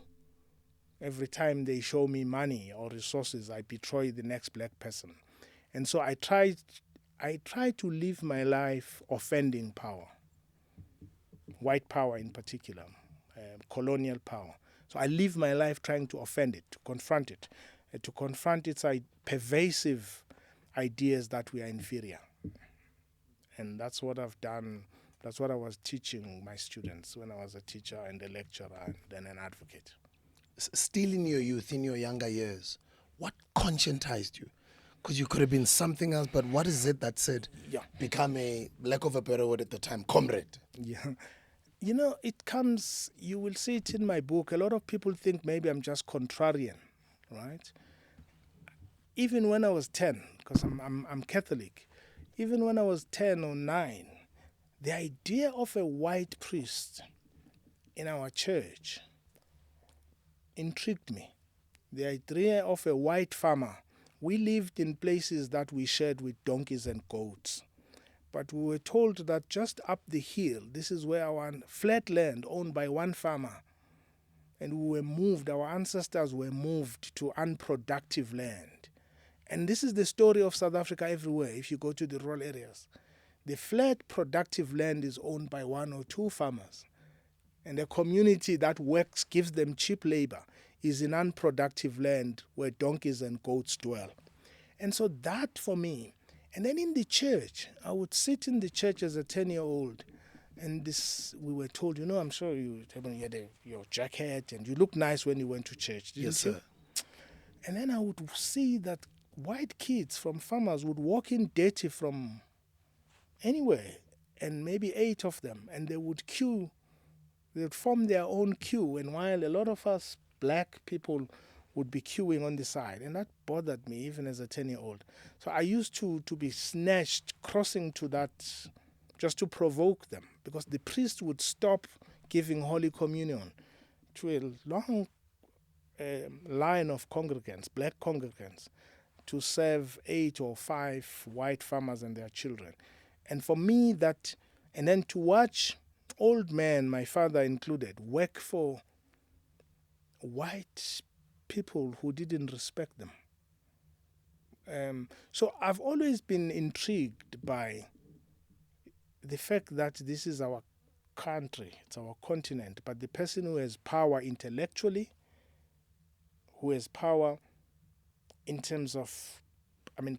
Every time they show me money or resources, I betray the next black person. And so I try to live my life offending power, white power in particular, colonial power. So I live my life trying to offend it, to confront its pervasive ideas that we are inferior. And that's what I've done. That's what I was teaching my students when I was a teacher and a lecturer and then an advocate. Still in your youth, in your younger years, what conscientized you? Because you could have been something else, but what is it that said, become a, lack of a better word at the time, comrade? Yeah. It comes, you will see it in my book. A lot of people think maybe I'm just contrarian, right? Even when I was 10, because I'm Catholic, even when I was 10 or 9, the idea of a white priest in our church intrigued me. The idea of a white farmer. We lived in places that we shared with donkeys and goats. But we were told that just up the hill, this is where our flat land owned by one farmer, and we were moved, our ancestors were moved to unproductive land. And this is the story of South Africa everywhere, if you go to the rural areas. The flat productive land is owned by 1 or 2 farmers. And the community that works, gives them cheap labor, is in unproductive land where donkeys and goats dwell. And so that for me, and then in the church, I would sit in the church as a 10-year-old, and we were told, I'm sure you had your jacket, and you look nice when you went to church, didn't Yes, you? sir. And then I would see that white kids from farmers would walk in dirty from anywhere, and maybe 8 of them, and they would queue. They would form their own queue, and while a lot of us black people would be queuing on the side, and that bothered me even as a 10-year-old. So I used to be snatched, crossing to that, just to provoke them, because the priest would stop giving Holy Communion to a long line of congregants, black congregants, to serve 8 or 5 white farmers and their children. And for me, and then to watch old men, my father included, work for white people who didn't respect them. So I've always been intrigued by the fact that this is our country, it's our continent, but the person who has power intellectually, who has power in terms of,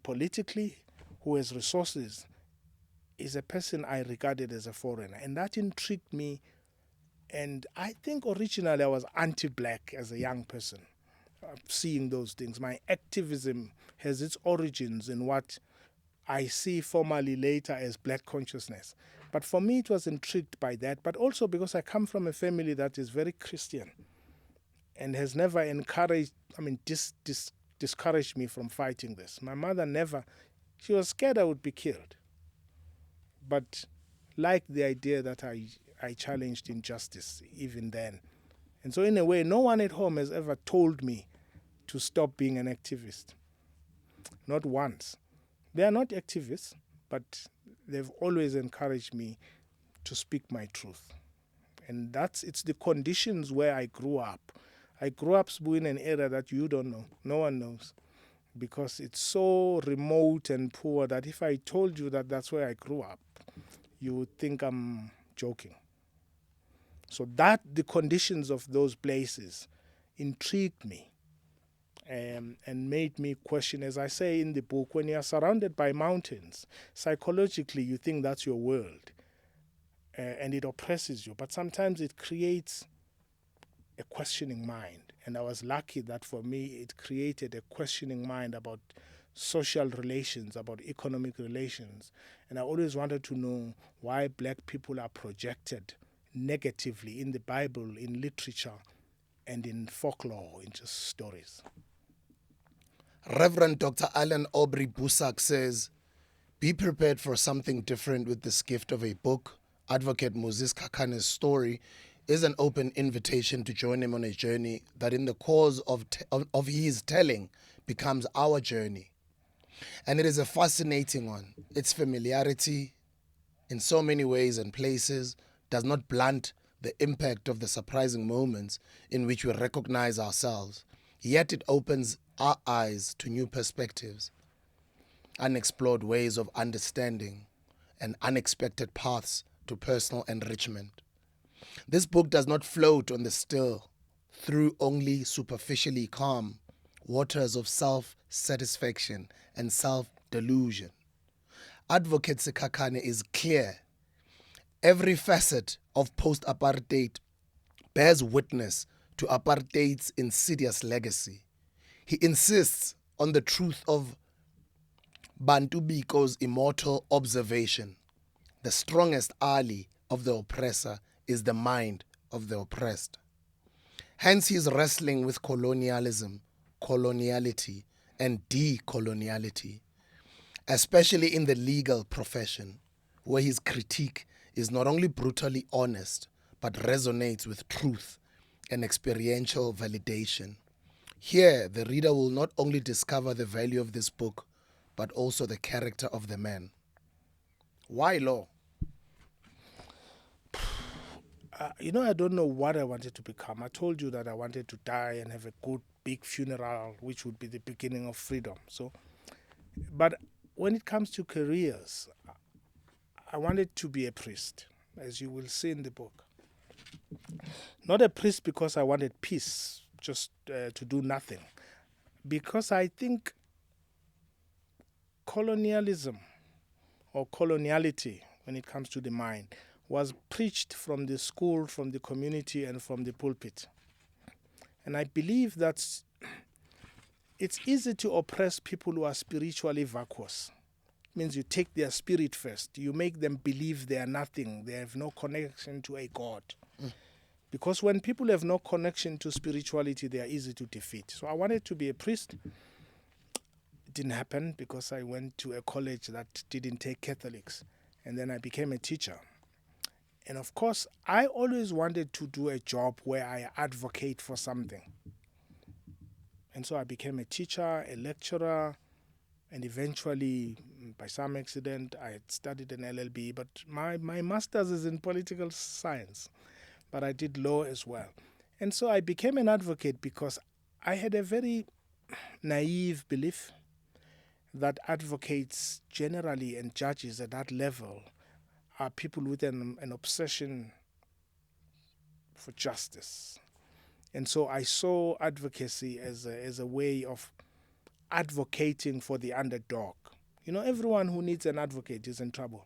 politically, who has resources, is a person I regarded as a foreigner. And that intrigued me. And I think originally I was anti-black as a young person, seeing those things. My activism has its origins in what I see formally later as black consciousness. But for me, it was intrigued by that, but also because I come from a family that is very Christian and has never encouraged, discouraged me from fighting this. My mother never, she was scared I would be killed, but liked the idea that I challenged injustice even then. And so in a way, no one at home has ever told me to stop being an activist. Not once. They are not activists, but they've always encouraged me to speak my truth. And it's the conditions where I grew up. I grew up in an area that you don't know, no one knows, because it's so remote and poor that if I told you that that's where I grew up, you would think I'm joking. So the conditions of those places intrigued me and made me question, as I say in the book, when you are surrounded by mountains, psychologically you think that's your world and it oppresses you. But sometimes it creates a questioning mind. And I was lucky that for me it created a questioning mind about social relations, about economic relations. And I always wanted to know why black people are projected negatively in the Bible, in literature, and in folklore, in just stories. Reverend Dr. Alan Aubrey Busak says, be prepared for something different with this gift of a book. Advocate Moses Kakane's story is an open invitation to join him on a journey that in the course of his telling becomes our journey. And it is a fascinating one. Its familiarity in so many ways and places does not blunt the impact of the surprising moments in which we recognize ourselves. Yet it opens our eyes to new perspectives, unexplored ways of understanding, and unexpected paths to personal enrichment. This book does not float on the still through only superficially calm waters of self-satisfaction and self-delusion. Advocate SIKHAKHANE is clear. Every facet of post-apartheid bears witness to apartheid's insidious legacy. He insists on the truth of Bantu Biko's immortal observation. The strongest ally of the oppressor is the mind of the oppressed. Hence he is wrestling with colonialism, coloniality, and decoloniality. especially in the legal profession, where his critique is not only brutally honest, but resonates with truth and experiential validation. Here, the reader will not only discover the value of this book, but also the character of the man. Why law? I don't know what I wanted to become. I told you that I wanted to die and have a good big funeral, which would be the beginning of freedom. But when it comes to careers, I wanted to be a priest, as you will see in the book. Not a priest because I wanted peace, just to do nothing. Because I think colonialism or coloniality, when it comes to the mind, was preached from the school, from the community, and from the pulpit. And I believe that it's easy to oppress people who are spiritually vacuous. It means you take their spirit first. You make them believe they are nothing. They have no connection to a God. Because when people have no connection to spirituality, they are easy to defeat. So I wanted to be a priest. It didn't happen because I went to a college that didn't take Catholics. And then I became a teacher. And of course, I always wanted to do a job where I advocate for something. And so I became a teacher, a lecturer, and eventually, by some accident, I had studied an LLB. But my master's is in political science. But I did law as well. And so I became an advocate because I had a very naive belief that advocates generally and judges at that level are people with an obsession for justice. And so I saw advocacy as a way of advocating for the underdog. Everyone who needs an advocate is in trouble.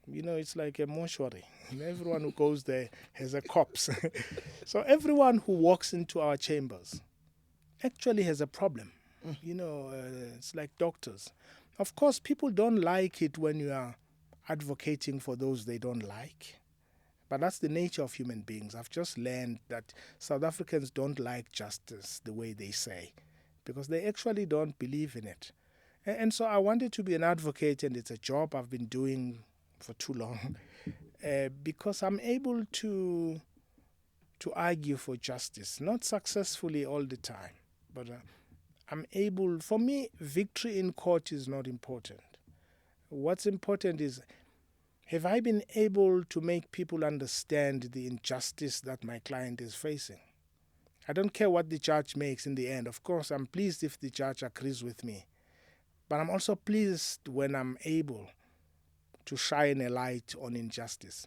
It's like a mortuary. Everyone who goes there has a corpse. So everyone who walks into our chambers actually has a problem. It's like doctors. Of course, people don't like it when you are advocating for those they don't like. But that's the nature of human beings. I've just learned that South Africans don't like justice the way they say, because they actually don't believe in it. And so I wanted to be an advocate, and it's a job I've been doing for too long, because I'm able to argue for justice, not successfully all the time, but I'm able. For me, victory in court is not important. What's important is, have I been able to make people understand the injustice that my client is facing? I don't care what the judge makes in the end. Of course, I'm pleased if the judge agrees with me. But I'm also pleased when I'm able to shine a light on injustice,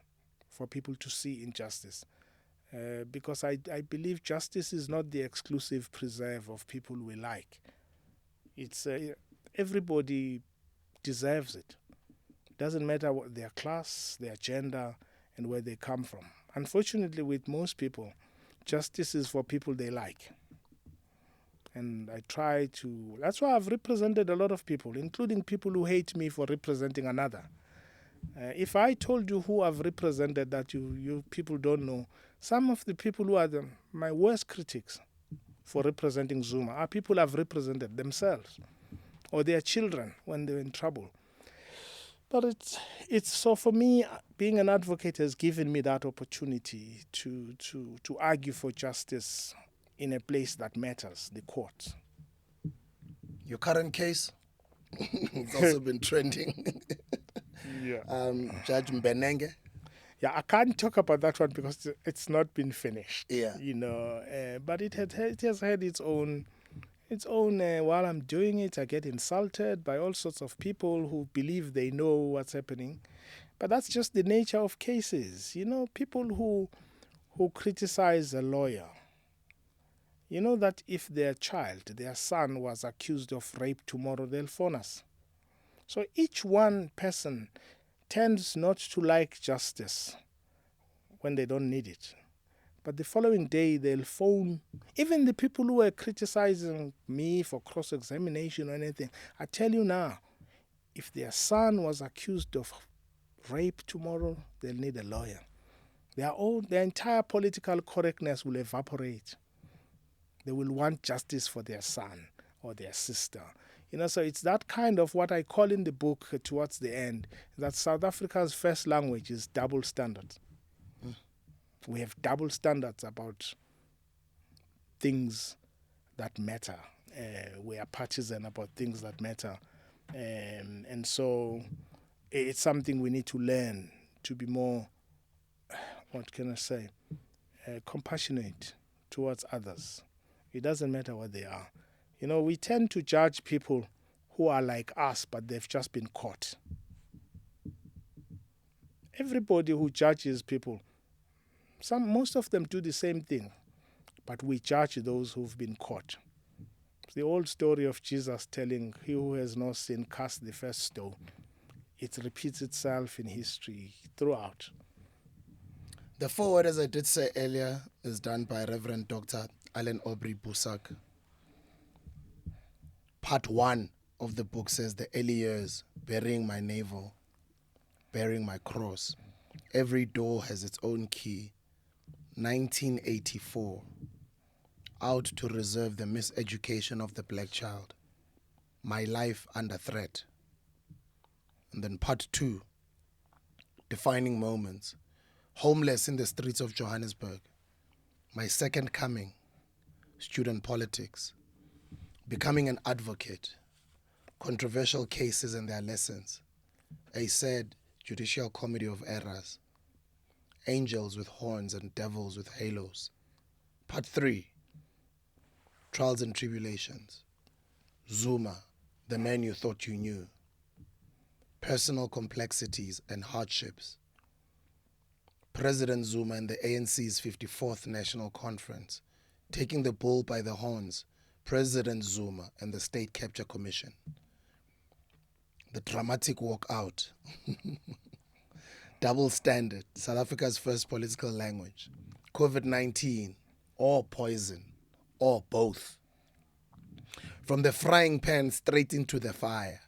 for people to see injustice. Because I believe justice is not the exclusive preserve of people we like. It's everybody deserves it. Doesn't matter what their class, their gender, and where they come from. Unfortunately, with most people, justice is for people they like. And I try to. That's why I've represented a lot of people, including people who hate me for representing another. If I told you who I've represented that you people don't know, some of the people who are my worst critics for representing Zuma are people I've represented themselves or their children when they're in trouble. But it's so for me, being an advocate has given me that opportunity to argue for justice in a place that matters, the court. Your current case, it's also been trending. Yeah. Judge Mbenenge. Yeah, I can't talk about that one because it's not been finished. Yeah. But it has had its own. While I'm doing it, I get insulted by all sorts of people who believe they know what's happening. But that's just the nature of cases. People who criticize a lawyer. That if their son was accused of rape tomorrow, they'll phone us. So each one person tends not to like justice when they don't need it. But the following day, they'll phone. Even the people who are criticizing me for cross-examination or anything, I tell you now, if their son was accused of rape tomorrow, they'll need a lawyer. Their entire political correctness will evaporate. They will want justice for their son or their sister. So it's that kind of what I call in the book towards the end, that South Africa's first language is double standards. We have double standards about things that matter. We are partisan about things that matter. And so it's something we need to learn to be more, what can I say, compassionate towards others. It doesn't matter what they are. We tend to judge people who are like us, but they've just been caught. Everybody who judges people, most of them do the same thing, but we judge those who've been caught. The old story of Jesus telling, "He who has no sin cast the first stone." It repeats itself in history throughout. The foreword, as I did say earlier, is done by Reverend Dr. Allen Aubrey Busak. Part 1 of the book says, the early years, burying my navel, bearing my cross. Every door has its own key. 1984. Out to reserve the miseducation of the black child. My life under threat. And then part 2, defining moments. Homeless in the streets of Johannesburg. My second coming. Student politics. Becoming an advocate. Controversial cases and their lessons. A sad judicial comedy of errors. Angels with horns and devils with halos. Part 3. Trials and tribulations. Zuma, the man you thought you knew. Personal complexities and hardships. President Zuma and the ANC's 54th National Conference. Taking the bull by the horns. President Zuma and the State Capture Commission. The dramatic walkout. Double standard. South Africa's first political language. COVID-19. Or poison. Or both. From the frying pan straight into the fire.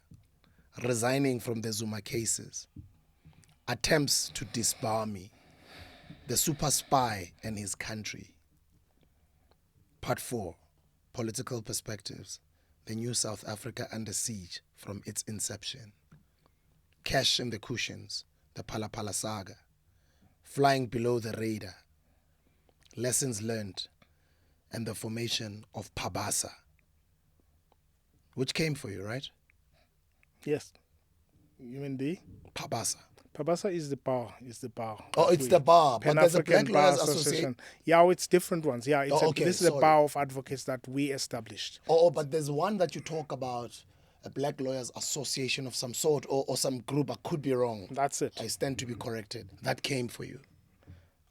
Resigning from the Zuma cases. Attempts to disbar me. The super spy and his country. Part 4. Political perspectives. The new South Africa under siege from its inception. Cash in the cushions. The Phala Phala saga. Flying below the radar. Lessons learned. And the formation of Pabasa. Which came for you, right? Yes. You mean the? Pabasa. Pabasa is the bar. Oh, it's the bar. But there's a Pan-African Black Bar Lawyers Association. Association. Yeah, it's different ones. Yeah, this is a sorry. bar of advocates that we established. But there's one that you talk about, a Black Lawyers Association of some sort, or some group. I could be wrong. That's it. I stand to be corrected. That came for you.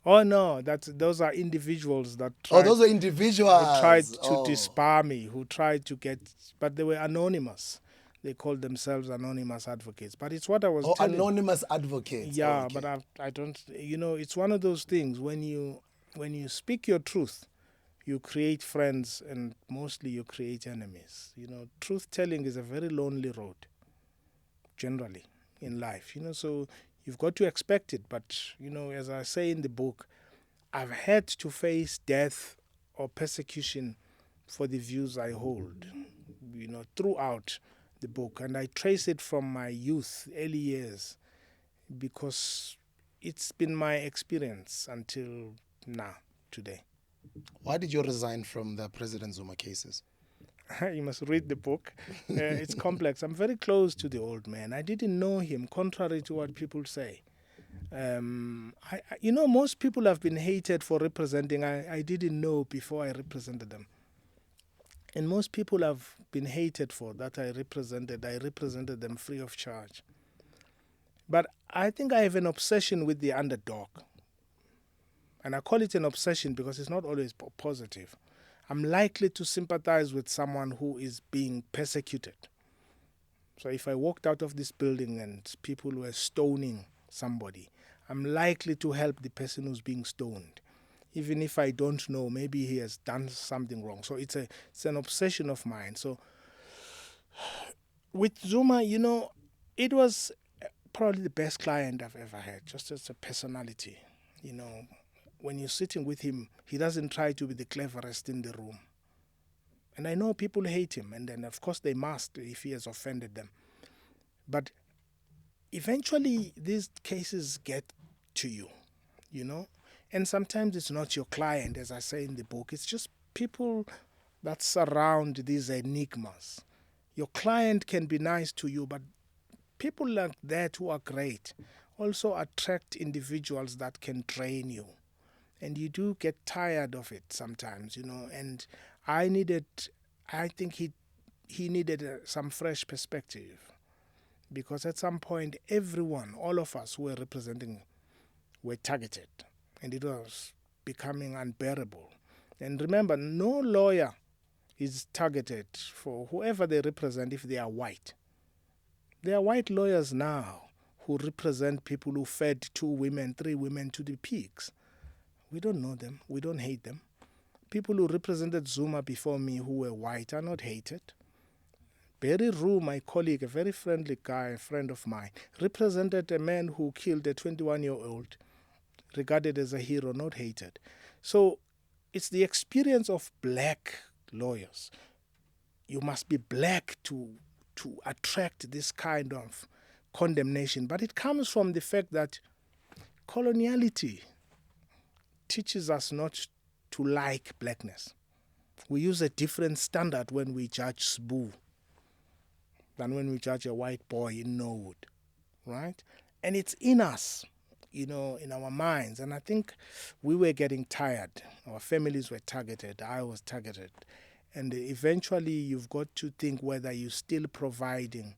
Oh no, those are individuals that tried, Those are individuals. who tried to disbar me, wwho tried to get, but they were anonymous. They called themselves anonymous advocates. But it's what I was telling. Anonymous advocates. Yeah, okay. but I don't. It's one of those things when you speak your truth, you create friends and mostly you create enemies. Truth telling is a very lonely road. Generally, in life, so you've got to expect it. But as I say in the book, I've had to face death or persecution for the views I hold. Throughout the book, and I trace it from my youth, early years, because it's been my experience until now, today. Why did you resign from the President Zuma cases? You must read the book. It's complex. I'm very close to the old man. I didn't know him, contrary to what people say. Most people have been hated for representing. I didn't know before I represented them. And most people have been hated for that I represented. I represented them free of charge. But I think I have an obsession with the underdog. And I call it an obsession because it's not always positive. I'm likely to sympathize with someone who is being persecuted. So if I walked out of this building and people were stoning somebody, I'm likely to help the person who's being stoned. Even if I don't know, maybe he has done something wrong. So it's an obsession of mine. So with Zuma, it was probably the best client I've ever had, just as a personality. When you're sitting with him, he doesn't try to be the cleverest in the room. And I know people hate him, and then of course they must if he has offended them. But eventually these cases get to you, you know? And sometimes it's not your client, as I say in the book. It's just people that surround these enigmas. Your client can be nice to you, but people like that who are great also attract individuals that can drain you. And you do get tired of it sometimes, you know. And I think he needed some fresh perspective. Because at some point, everyone, all of us who were representing, were targeted. And it was becoming unbearable. And remember, no lawyer is targeted for whoever they represent if they are white. There are white lawyers now who represent people who fed 2 women, 3 women to the pigs. We don't know them. We don't hate them. People who represented Zuma before me who were white are not hated. Barry Rue, my colleague, a very friendly guy, a friend of mine, represented a man who killed a 21-year-old, regarded as a hero, not hated. So it's the experience of black lawyers. You must be black to attract this kind of condemnation. But it comes from the fact that coloniality teaches us not to like blackness. We use a different standard when we judge Sbu than when we judge a white boy in Norwood, right? And it's in us, you know, in our minds. And I think we were getting tired. Our families were targeted. I was targeted. And eventually you've got to think whether you're still providing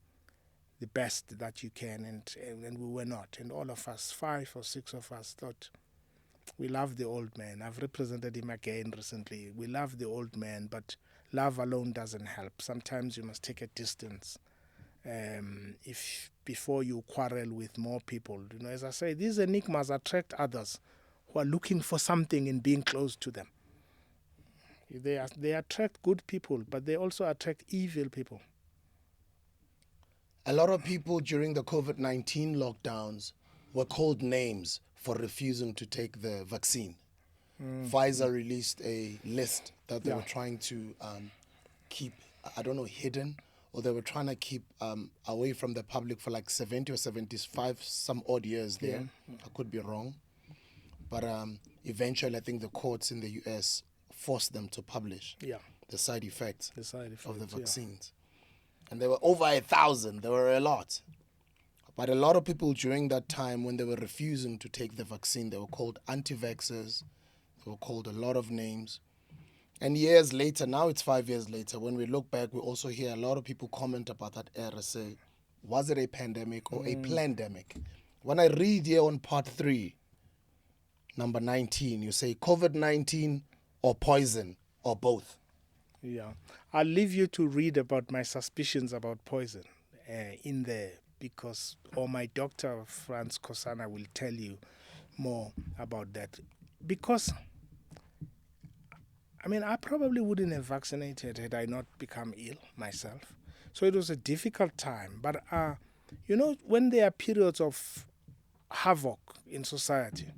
the best that you can. And we were not. And all of us, 5 or 6 of us, thought, we love the old man. I've represented him again recently. We love the old man, but love alone doesn't help. Sometimes you must take a distance if before you quarrel with more people. You know, as I say, these enigmas attract others who are looking for something in being close to them. They attract good people, but they also attract evil people. A lot of people during the COVID-19 lockdowns were called names for refusing to take the vaccine. Pfizer released a list that they were trying to keep, I don't know, hidden, or they were trying to keep away from the public for like 70 or 75 some odd years there. I could be wrong. But eventually I think the courts in the US forced them to publish the side effects of the vaccines. And there were over 1,000. There were a lot. But a lot of people during that time when they were refusing to take the vaccine, they were called anti-vaxxers. They were called a lot of names. And years later, now it's 5 years later, when we look back, we also hear a lot of people comment about that era, say, was it a pandemic or a plandemic? When I read here on part 3, number 19, you say COVID-19 or poison or both. Yeah. I'll leave you to read about my suspicions about poison in there, because, or my doctor, Franz Kosana, will tell you more about that. Because, I mean, I probably wouldn't have vaccinated had I not become ill myself. So it was a difficult time. But, you know, when there are periods of havoc in society,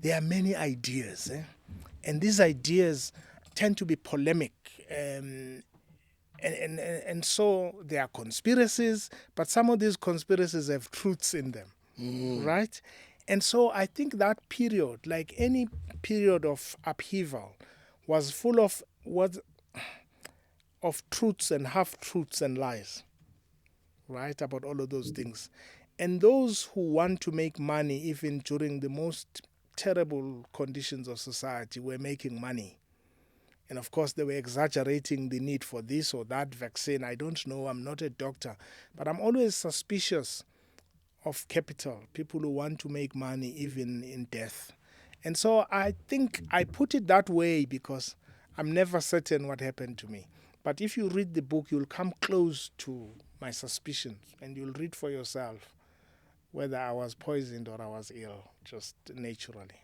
there are many ideas. And these ideas tend to be polemic. And so there are conspiracies, but some of these conspiracies have truths in them, right? And so I think that period, like any period of upheaval, was full of truths and half-truths and lies, right, about all of those things. And those who want to make money, even during the most terrible conditions of society, were making money. And of course, they were exaggerating the need for this or that vaccine. I don't know. I'm not a doctor. But I'm always suspicious of capital, people who want to make money even in death. And so I think I put it that way because I'm never certain what happened to me. But if you read the book, you'll come close to my suspicions and you'll read for yourself whether I was poisoned or I was ill, just naturally.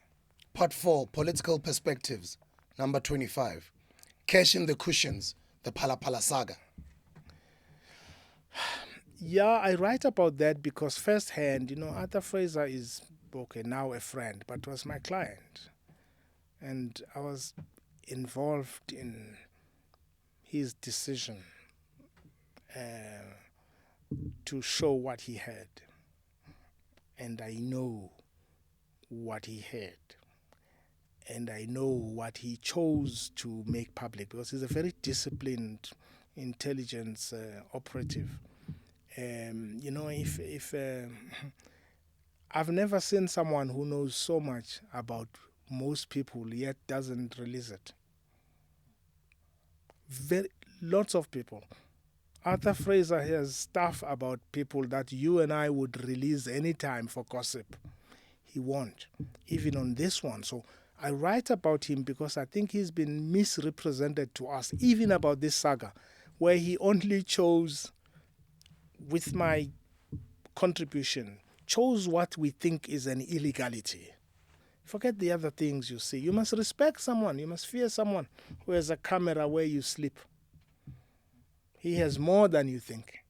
Part 4, Political Perspectives, number 25. Cash in the Cushions, the Phala Phala saga. Yeah, I write about that because firsthand, you know, Arthur Fraser is, okay, now a friend, but was my client. And I was involved in his decision to show what he had. And I know what he had. And I know what he chose to make public, because he's a very disciplined intelligence operative. If I've never seen someone who knows so much about most people yet doesn't release it. Lots of people. Arthur Fraser has stuff about people that you and I would release anytime for gossip. He won't, even on this one. So I write about him because I think he's been misrepresented to us, even about this saga, where he only chose, with my contribution, chose what we think is an illegality. Forget the other things you see. You must respect someone. You must fear someone who has a camera where you sleep. He has more than you think.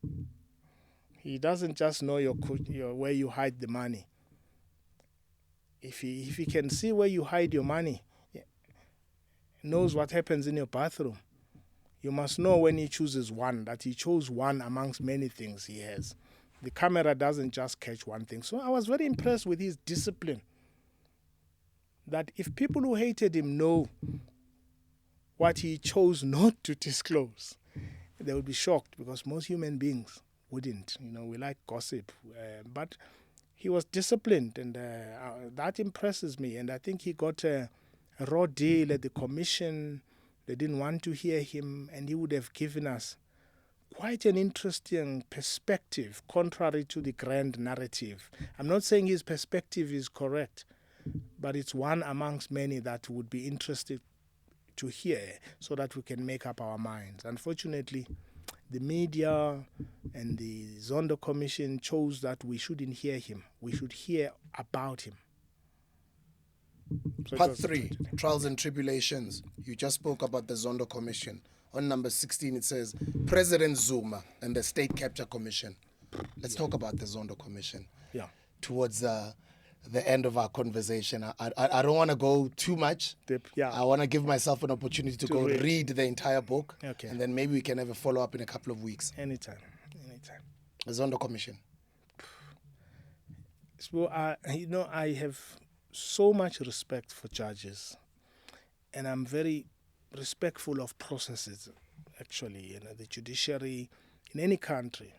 He doesn't just know your where you hide the money. If he can see where you hide your money, knows what happens in your bathroom, you must know when he chooses one, that he chose one amongst many things he has. The camera doesn't just catch one thing. So I was very impressed with his discipline. That if people who hated him know what he chose not to disclose, they would be shocked, because most human beings wouldn't. We like gossip. But he was disciplined, and that impresses me. And I think he got a raw deal at the commission. They didn't want to hear him, and he would have given us quite an interesting perspective, contrary to the grand narrative. I'm not saying his perspective is correct, but it's one amongst many that would be interested to hear, so that we can make up our minds. Unfortunately, the media and the Zondo Commission chose that we shouldn't hear him. We should hear about him. So Part 3, Trials and Tribulations. You just spoke about the Zondo Commission. On number 16, it says, President Zuma and the State Capture Commission. Let's talk about the Zondo Commission. Yeah. Towards the end of our conversation. I don't want to go too much. Yeah. I want to give myself an opportunity to go read the entire book. Okay. And then maybe we can have a follow-up in a couple of weeks. Anytime. The Zondo Commission. So, I have so much respect for judges. And I'm very respectful of processes, actually, the judiciary in any country.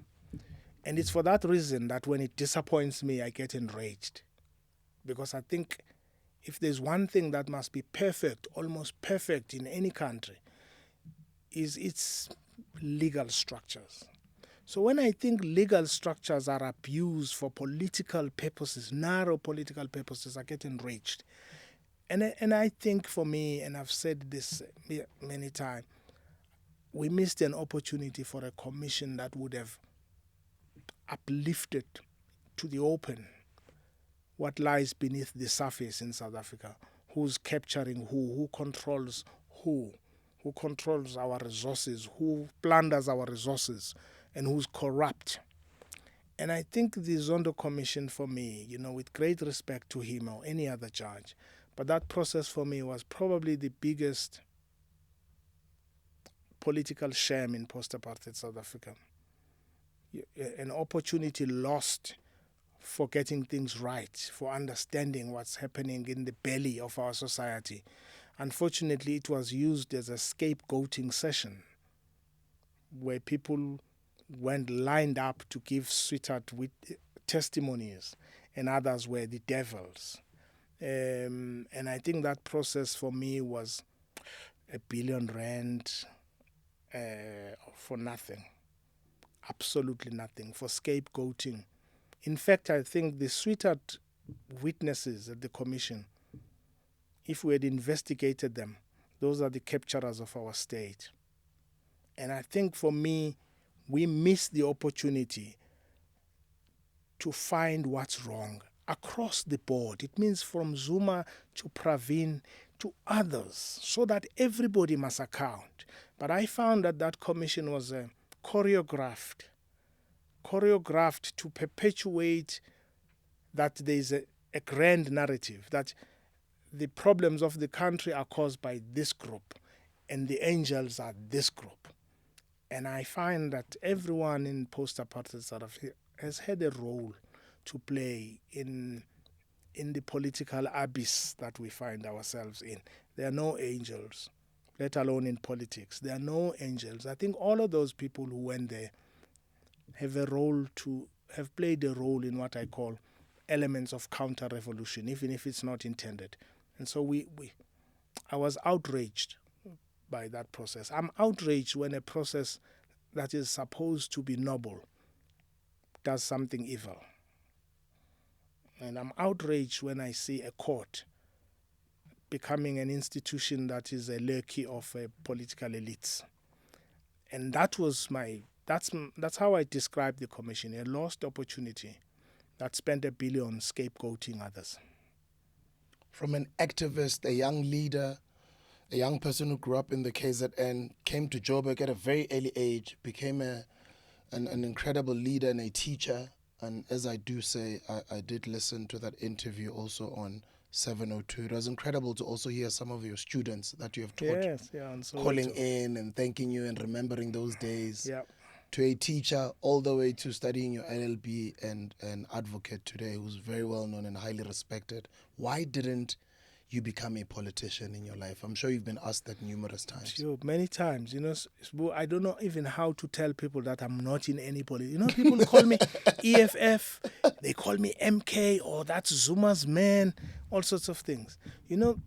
And it's for that reason that when it disappoints me, I get enraged. Because I think if there's one thing that must be perfect, almost perfect in any country, is its legal structures. So when I think legal structures are abused for political purposes, narrow political purposes, I get enraged. And I think for me, and I've said this many times, we missed an opportunity for a commission that would have uplifted to the open what lies beneath the surface in South Africa, who's capturing who controls who controls our resources, who plunders our resources, and who's corrupt. And I think the Zondo Commission, for me, with great respect to him or any other judge, but that process for me was probably the biggest political shame in post-apartheid South Africa. An opportunity lost for getting things right, for understanding what's happening in the belly of our society. Unfortunately, it was used as a scapegoating session where people went lined up to give sweetheart with testimonies, and others were the devils. And I think that process for me was R1 billion for nothing, absolutely nothing, for scapegoating. In fact, I think the sweetheart witnesses at the commission, if we had investigated them, those are the capturers of our state. And I think for me, we missed the opportunity to find what's wrong across the board. It means from Zuma to Pravin to others, so that everybody must account. But I found that commission was choreographed to perpetuate that there's a grand narrative, that the problems of the country are caused by this group and the angels are this group. And I find that everyone in post-apartheid South Africa has had a role to play in the political abyss that we find ourselves in. There are no angels, let alone in politics. There are no angels. I think all of those people who went there have played a role in what I call elements of counter-revolution, even if it's not intended. And so I was outraged by that process. I'm outraged when a process that is supposed to be noble does something evil. And I'm outraged when I see a court becoming an institution that is a lurky of political elites. And that's how I describe the commission, a lost opportunity that spent $1 billion scapegoating others. From an activist, a young leader, a young person who grew up in the KZN, came to Joburg at a very early age, became an incredible leader and a teacher. And as I do say, I did listen to that interview also on 702. It was incredible to also hear some of your students that you have taught calling in and thanking you and remembering those days. Yeah. To a teacher all the way to studying your LLB and an advocate today who's very well known and highly respected. Why didn't you become a politician in your life? I'm sure you've been asked that numerous times. Sure, many times. You know, I don't know even how to tell people that I'm not in any politics. You know, people call me EFF, they call me MK, or that's Zuma's man, all sorts of things. You know,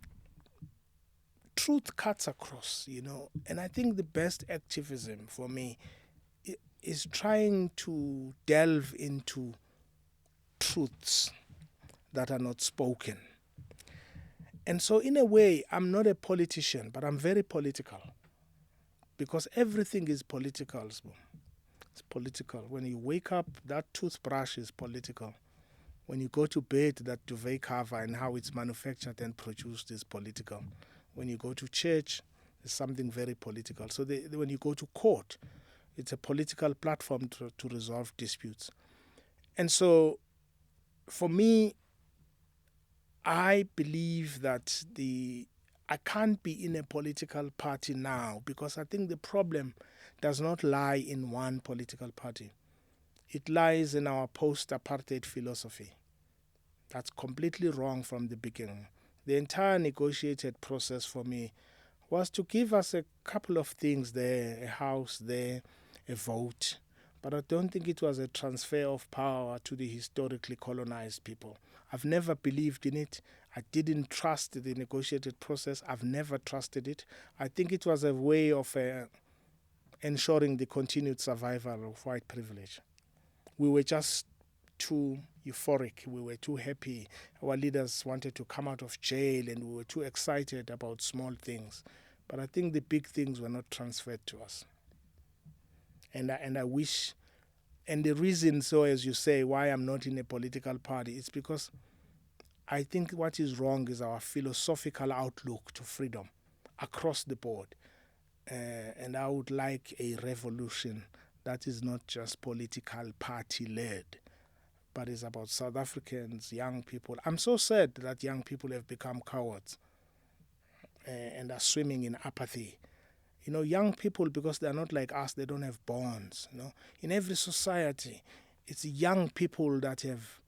truth cuts across, you know, and I think the best activism for me is trying to delve into truths that are not spoken. And so in a way, I'm not a politician, but I'm very political. Because everything is political. It's political. When you wake up, that toothbrush is political. When you go to bed, that duvet cover and how it's manufactured and produced is political. When you go to church, it's something very political. So when you go to court, it's a political platform to resolve disputes. And so, for me, I believe that I can't be in a political party now because I think the problem does not lie in one political party. It lies in our post-apartheid philosophy. That's completely wrong from the beginning. The entire negotiated process for me was to give us a couple of things there, a house there, a vote. But I don't think it was a transfer of power to the historically colonized people. I've never believed in it. I didn't trust the negotiated process. I've never trusted it. I think it was a way of ensuring the continued survival of white privilege. We were just too euphoric. We were too happy. Our leaders wanted to come out of jail and we were too excited about small things. But I think the big things were not transferred to us. And I wish, and the reason, so as you say, why I'm not in a political party is because I think what is wrong is our philosophical outlook to freedom across the board. And I would like a revolution that is not just political party-led, but is about South Africans, young people. I'm so sad that young people have become cowards and are swimming in apathy. You know, young people, because they're not like us, they don't have bonds. You know, in every society, it's young people that have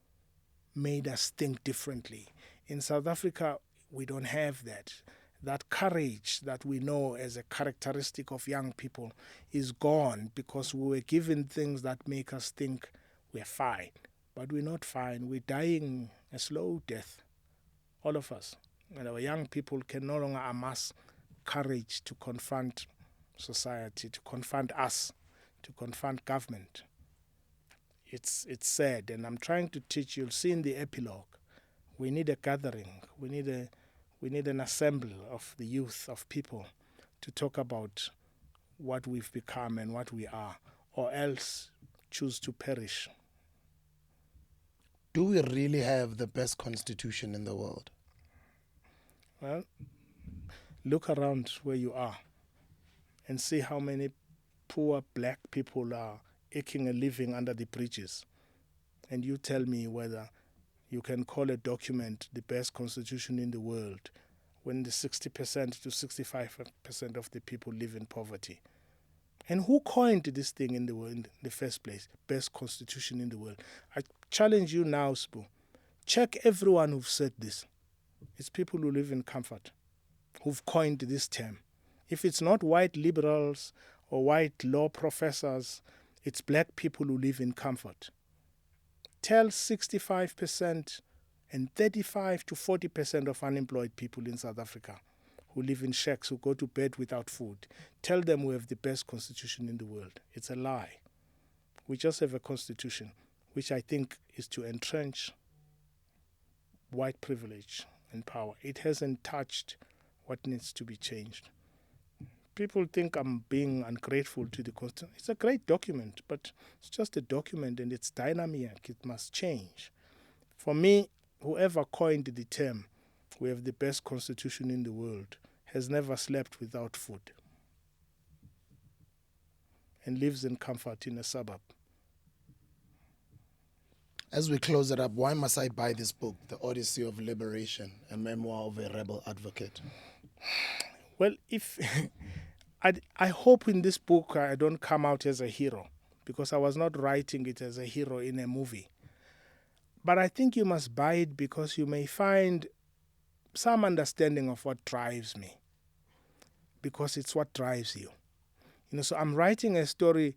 made us think differently. In South Africa, we don't have that. That courage that we know as a characteristic of young people is gone because we were given things that make us think we're fine. But we're not fine. We're dying a slow death, all of us. And our young people can no longer amass courage to confront society, to confront us, to confront government. It's sad, and I'm trying to teach. You'll see in the epilogue, we need a gathering. We need an assembly of the youth, of people, to talk about what we've become and what we are, or else choose to perish. Do we really have the best constitution in the world? Well, look around where you are and see how many poor black people are aching a living under the bridges. And you tell me whether you can call a document the best constitution in the world when the 60% to 65% of the people live in poverty. And who coined this thing in the world in the first place? Best constitution in the world. I challenge you now, Sbu. Check everyone who've said this. It's people who live in comfort, who've coined this term. If it's not white liberals or white law professors, it's black people who live in comfort. Tell 65% and 35 to 40% of unemployed people in South Africa who live in shacks, who go to bed without food. Tell them we have the best constitution in the world. It's a lie. We just have a constitution, which I think is to entrench white privilege and power. It hasn't touched what needs to be changed. People think I'm being ungrateful to the Constitution. It's a great document, but it's just a document and it's dynamic. It must change. For me, whoever coined the term, we have the best constitution in the world, has never slept without food and lives in comfort in a suburb. As we close it up, why must I buy this book, The Odyssey of Liberation, a memoir of a rebel advocate? Well, if I hope in this book I don't come out as a hero, because I was not writing it as a hero in a movie. But I think you must buy it because you may find some understanding of what drives me, because it's what drives you. So I'm writing a story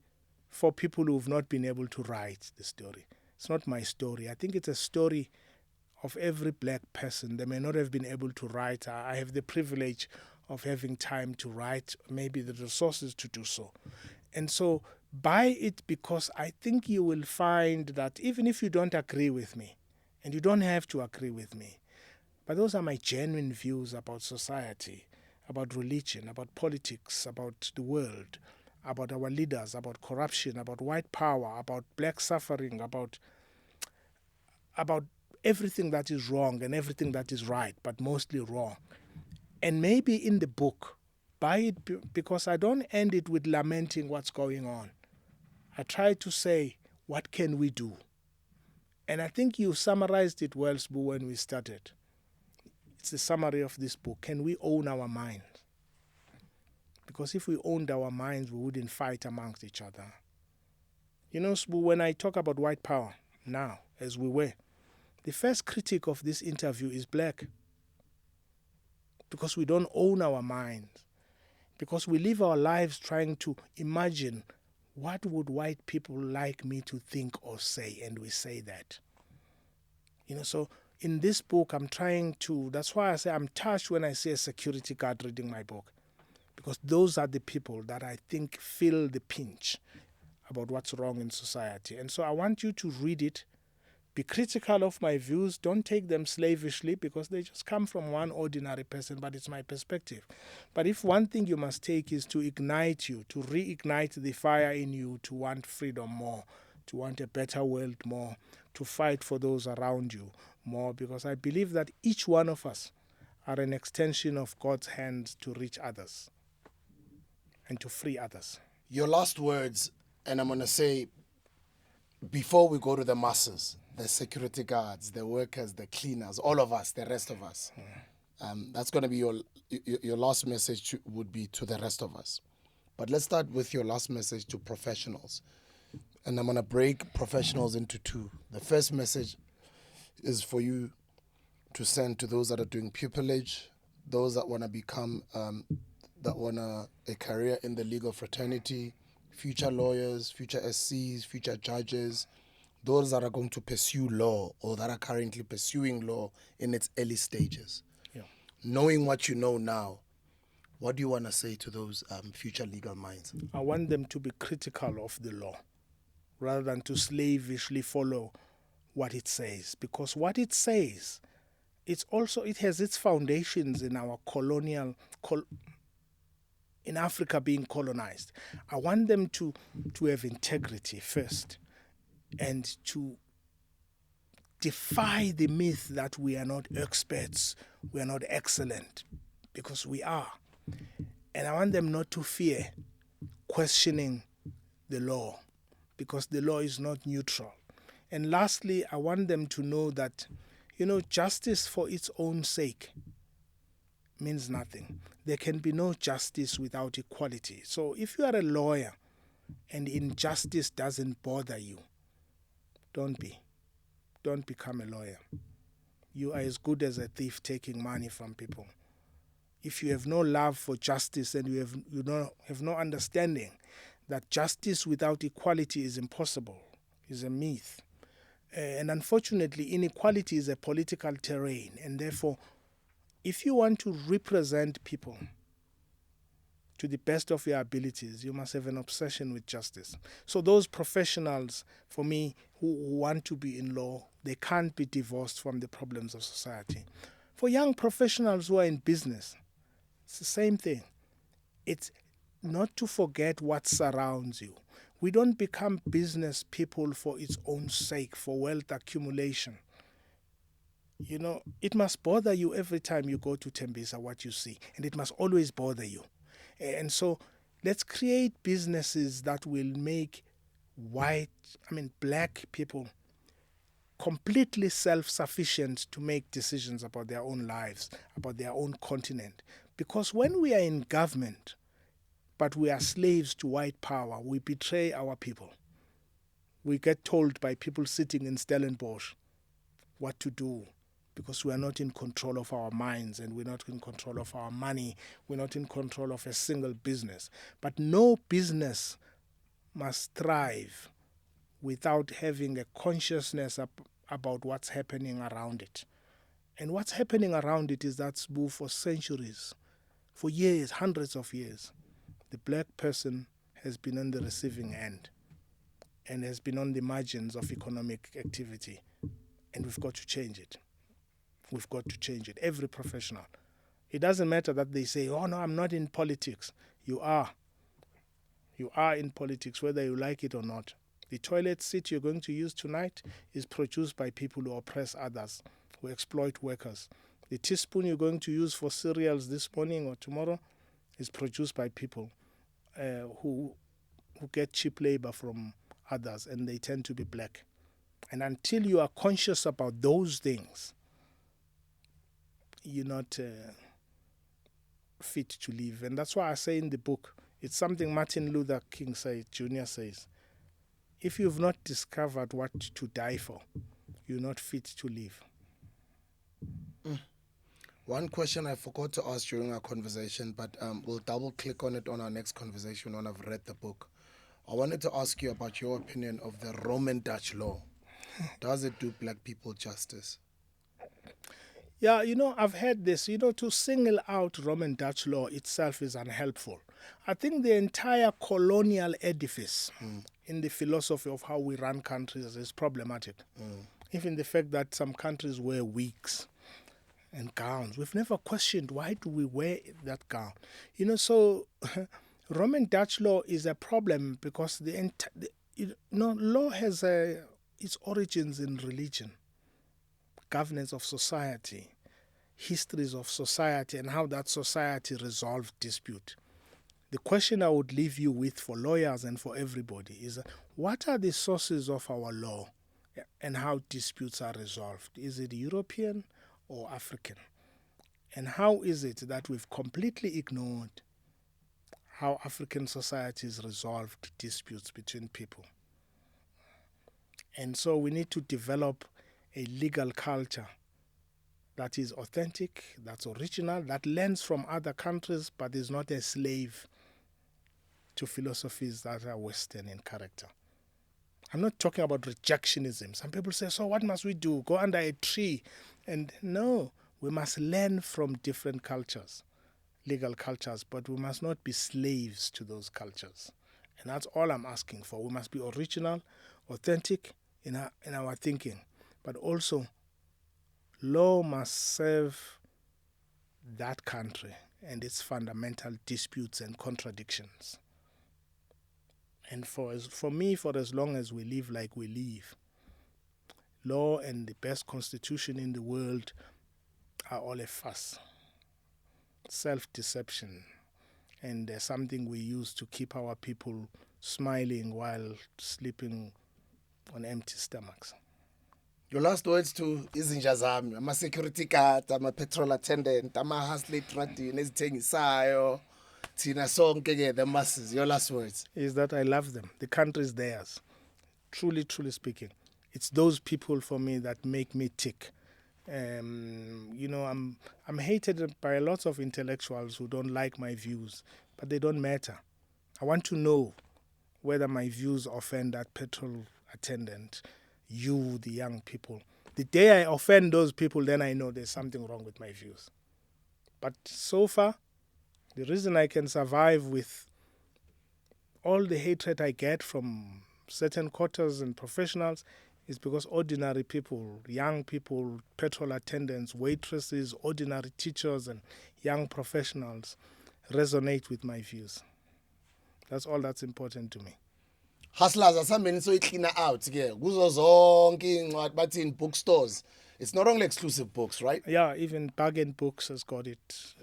for people who've not been able to write the story. It's not my story. I think it's a story of every black person. They may not have been able to write. I have the privilege of having time to write, maybe the resources to do so. And so buy it because I think you will find that even if you don't agree with me, and you don't have to agree with me, but those are my genuine views about society, about religion, about politics, about the world, about our leaders, about corruption, about white power, about black suffering, about everything that is wrong and everything that is right, but mostly wrong. And maybe in the book, buy it because I don't end it with lamenting what's going on. I try to say, what can we do? And I think you summarized it well, Sbu, when we started. It's the summary of this book. Can we own our minds? Because if we owned our minds, we wouldn't fight amongst each other. Sbu, when I talk about white power now, as we were, the first critic of this interview is black. Because we don't own our minds. Because we live our lives trying to imagine what would white people like me to think or say, and we say that. So in this book, I'm trying to, that's why I say I'm touched when I see a security guard reading my book. Because those are the people that I think feel the pinch about what's wrong in society. And so I want you to read it. Be critical of my views. Don't take them slavishly because they just come from one ordinary person, but it's my perspective. But if one thing you must take is to ignite you, to reignite the fire in you, to want freedom more, to want a better world more, to fight for those around you more, because I believe that each one of us are an extension of God's hand to reach others and to free others. Your last words, and I'm going to say, before we go to the masses, the security guards, the workers, the cleaners, all of us, the rest of us. That's going to be your last message would be to the rest of us. But let's start with your last message to professionals. And I'm going to break professionals into two. The first message is for you to send to those that are doing pupillage, those that want to become, that want a career in the legal fraternity, future lawyers, future SCs, future judges, those that are going to pursue law or that are currently pursuing law in its early stages. Yeah. Knowing what you know now, what do you want to say to those future legal minds? I want them to be critical of the law rather than to slavishly follow what it says. Because what it says, it has its foundations in our in Africa being colonized. I want them to have integrity first and to defy the myth that we are not experts, we are not excellent, because we are. And I want them not to fear questioning the law, because the law is not neutral. And lastly, I want them to know that, justice for its own sake means nothing. There can be no justice without equality. So if you are a lawyer and injustice doesn't bother you, don't become a lawyer. You are as good as a thief taking money from people. If you have no love for justice and you have no understanding that justice without equality is impossible, is a myth. And unfortunately, inequality is a political terrain. And therefore, if you want to represent people to the best of your abilities, you must have an obsession with justice. So those professionals, for me, who want to be in law, they can't be divorced from the problems of society. For young professionals who are in business, it's the same thing. It's not to forget what surrounds you. We don't become business people for its own sake, for wealth accumulation. You know, it must bother you every time you go to Tembisa, what you see, and it must always bother you. And so let's create businesses that will make black people completely self-sufficient to make decisions about their own lives, about their own continent. Because when we are in government, but we are slaves to white power, we betray our people. We get told by people sitting in Stellenbosch what to do, because we are not in control of our minds and we're not in control of our money. We're not in control of a single business. But no business must thrive without having a consciousness about what's happening around it. And what's happening around it is that for centuries, for years, hundreds of years, the black person has been on the receiving end and has been on the margins of economic activity. And we've got to change it. We've got to change it. Every professional. It doesn't matter that they say, oh no, I'm not in politics. You are. You are in politics, whether you like it or not. The toilet seat you're going to use tonight is produced by people who oppress others, who exploit workers. The teaspoon you're going to use for cereals this morning or tomorrow is produced by people who get cheap labor from others, and they tend to be black. And until you are conscious about those things, you're not fit to live. And that's why I say in the book, it's something Martin Luther King Jr. says, if you've not discovered what to die for, you're not fit to live. One question I forgot to ask during our conversation, but we'll double click on it on our next conversation when I've read the book. I wanted to ask you about your opinion of the Roman Dutch law. Does it do black people justice? Yeah, I've heard this. To single out Roman Dutch law itself is unhelpful. I think the entire colonial edifice in the philosophy of how we run countries is problematic. Even the fact that some countries wear wigs and gowns. We've never questioned, why do we wear that gown? So Roman Dutch law is a problem because law has its origins in religion, governance of society, histories of society, and how that society resolved dispute. The question I would leave you with for lawyers and for everybody is, what are the sources of our law and how disputes are resolved? Is it European or African? And how is it that we've completely ignored how African societies resolved disputes between people? And so we need to develop a legal culture that is authentic, that's original, that learns from other countries, but is not a slave to philosophies that are Western in character. I'm not talking about rejectionism. Some people say, so what must we do? Go under a tree? And no, we must learn from different cultures, legal cultures, but we must not be slaves to those cultures. And that's all I'm asking for. We must be original, authentic in our thinking, but also law must serve that country and its fundamental disputes and contradictions. And for me, for as long as we live like we live, law and the best constitution in the world are all a fuss, self-deception, and something we use to keep our people smiling while sleeping on empty stomachs. Your last words to izinja zami, ama-security guard, ama-petrol attendant, ama-hustler trading, ezithengisayo, Tina sonke the masses, your last words. Is that I love them. The country is theirs. Truly, truly speaking. It's those people for me that make me tick. You know, I'm hated by a lot of intellectuals who don't like my views, but they don't matter. I want to know whether my views offend that petrol attendant, you, the young people. The day I offend those people, then I know there's something wrong with my views. But so far, the reason I can survive with all the hatred I get from certain quarters and professionals is because ordinary people, young people, petrol attendants, waitresses, ordinary teachers and young professionals resonate with my views. That's all that's important to me. Hustlers asambeni so cleaner out ke kuzo zonke incwadi bathi in bookstores. It's not only exclusive books, right? Yeah, even Bargain Books has got it.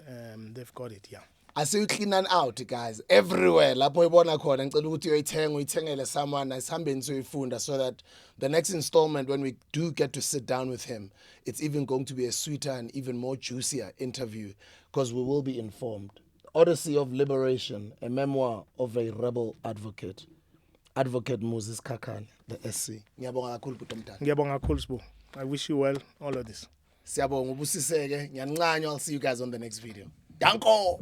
They've got it, yeah. I say you clean and out, guys, everywhere. Lapho ibona khona ngicela ukuthi uyithengele someone asihambeni soyifunda so that the next installment when we do get to sit down with him, it's even going to be a sweeter and even more juicier interview because we will be informed. Odyssey of Liberation, a memoir of a rebel advocate. Advocate Moses SIKHAKHANE, the SC. Ngiyabonga kakhulu bhuti omdala. Ngiyabonga kakhulu Sbu. I wish you well, all of this. Siyabonga ubusiseke. Ngiyancanywa. I'll see you guys on the next video. Danko.